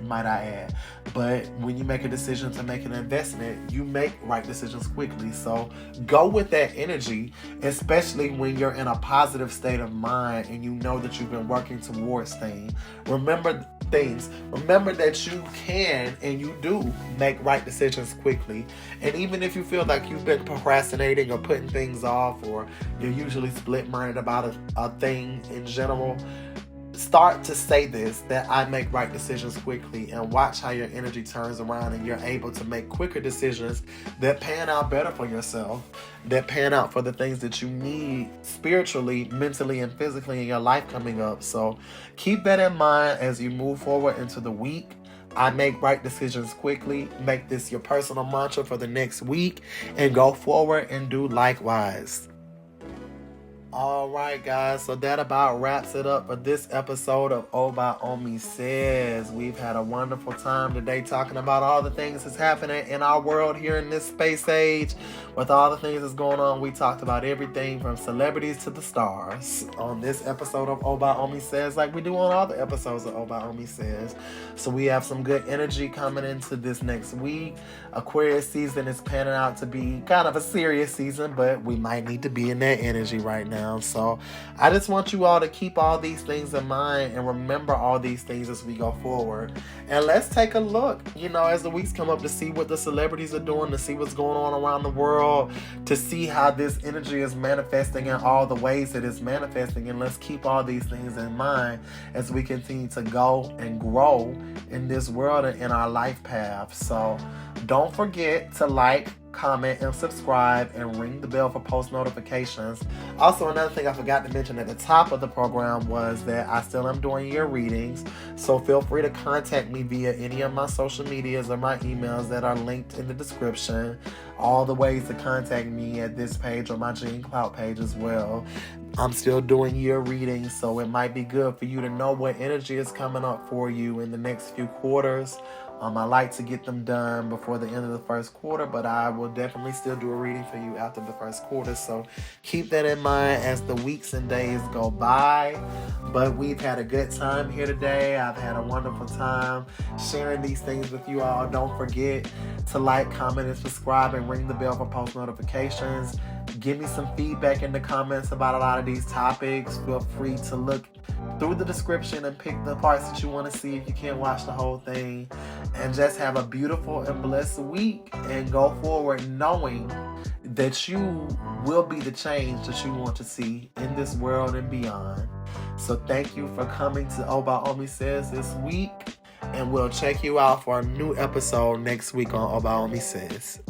might I add. But when you make a decision to make an investment, you make right decisions quickly. So go with that energy, especially when you're in a positive state of mind and you know that you've been working towards things. Remember that you can and you do make right decisions quickly. And even if you feel like you've been procrastinating or putting things off, or you're usually split-minded about a thing in general, start to say this, that I make right decisions quickly, and watch how your energy turns around and you're able to make quicker decisions that pan out better for yourself, that pan out for the things that you need spiritually, mentally, and physically in your life coming up. So keep that in mind as you move forward into the week. I make right decisions quickly. Make this your personal mantra for the next week and go forward and do likewise. All right, guys, so that about wraps it up for this episode of Oba Omi Says. We've had a wonderful time today talking about all the things that's happening in our world here in this space age. With all the things that's going on, we talked about everything from celebrities to the stars on this episode of Oba Omi Says, like we do on all the episodes of Oba Omi Says. So we have some good energy coming into this next week. Aquarius season is panning out to be kind of a serious season, but we might need to be in that energy right now. So I just want you all to keep all these things in mind and remember all these things as we go forward. And let's take a look, as the weeks come up, to see what the celebrities are doing, to see what's going on around the world, to see how this energy is manifesting in all the ways that it's manifesting. And let's keep all these things in mind as we continue to go and grow in this world and in our life path. So don't forget to like, comment, and subscribe, and ring the bell for post notifications. Also, another thing I forgot to mention at the top of the program was that I still am doing your readings, so feel free to contact me via any of my social medias or my emails that are linked in the description. All the ways to contact me at this page or my Gene Clout page as well. I'm still doing your readings, so it might be good for you to know what energy is coming up for you in the next few quarters. I like to get them done before the end of the first quarter, but I will definitely still do a reading for you after the first quarter. So keep that in mind as the weeks and days go by. But we've had a good time here today. I've had a wonderful time sharing these things with you all. Don't forget to like, comment, and subscribe, and ring the bell for post notifications. Give me some feedback in the comments about a lot of these topics. Feel free to look through the description and pick the parts that you want to see if you can't watch the whole thing. And just have a beautiful and blessed week, and go forward knowing that you will be the change that you want to see in this world and beyond. So thank you for coming to Oba Omi Says this week. And we'll check you out for a new episode next week on Oba Omi Says.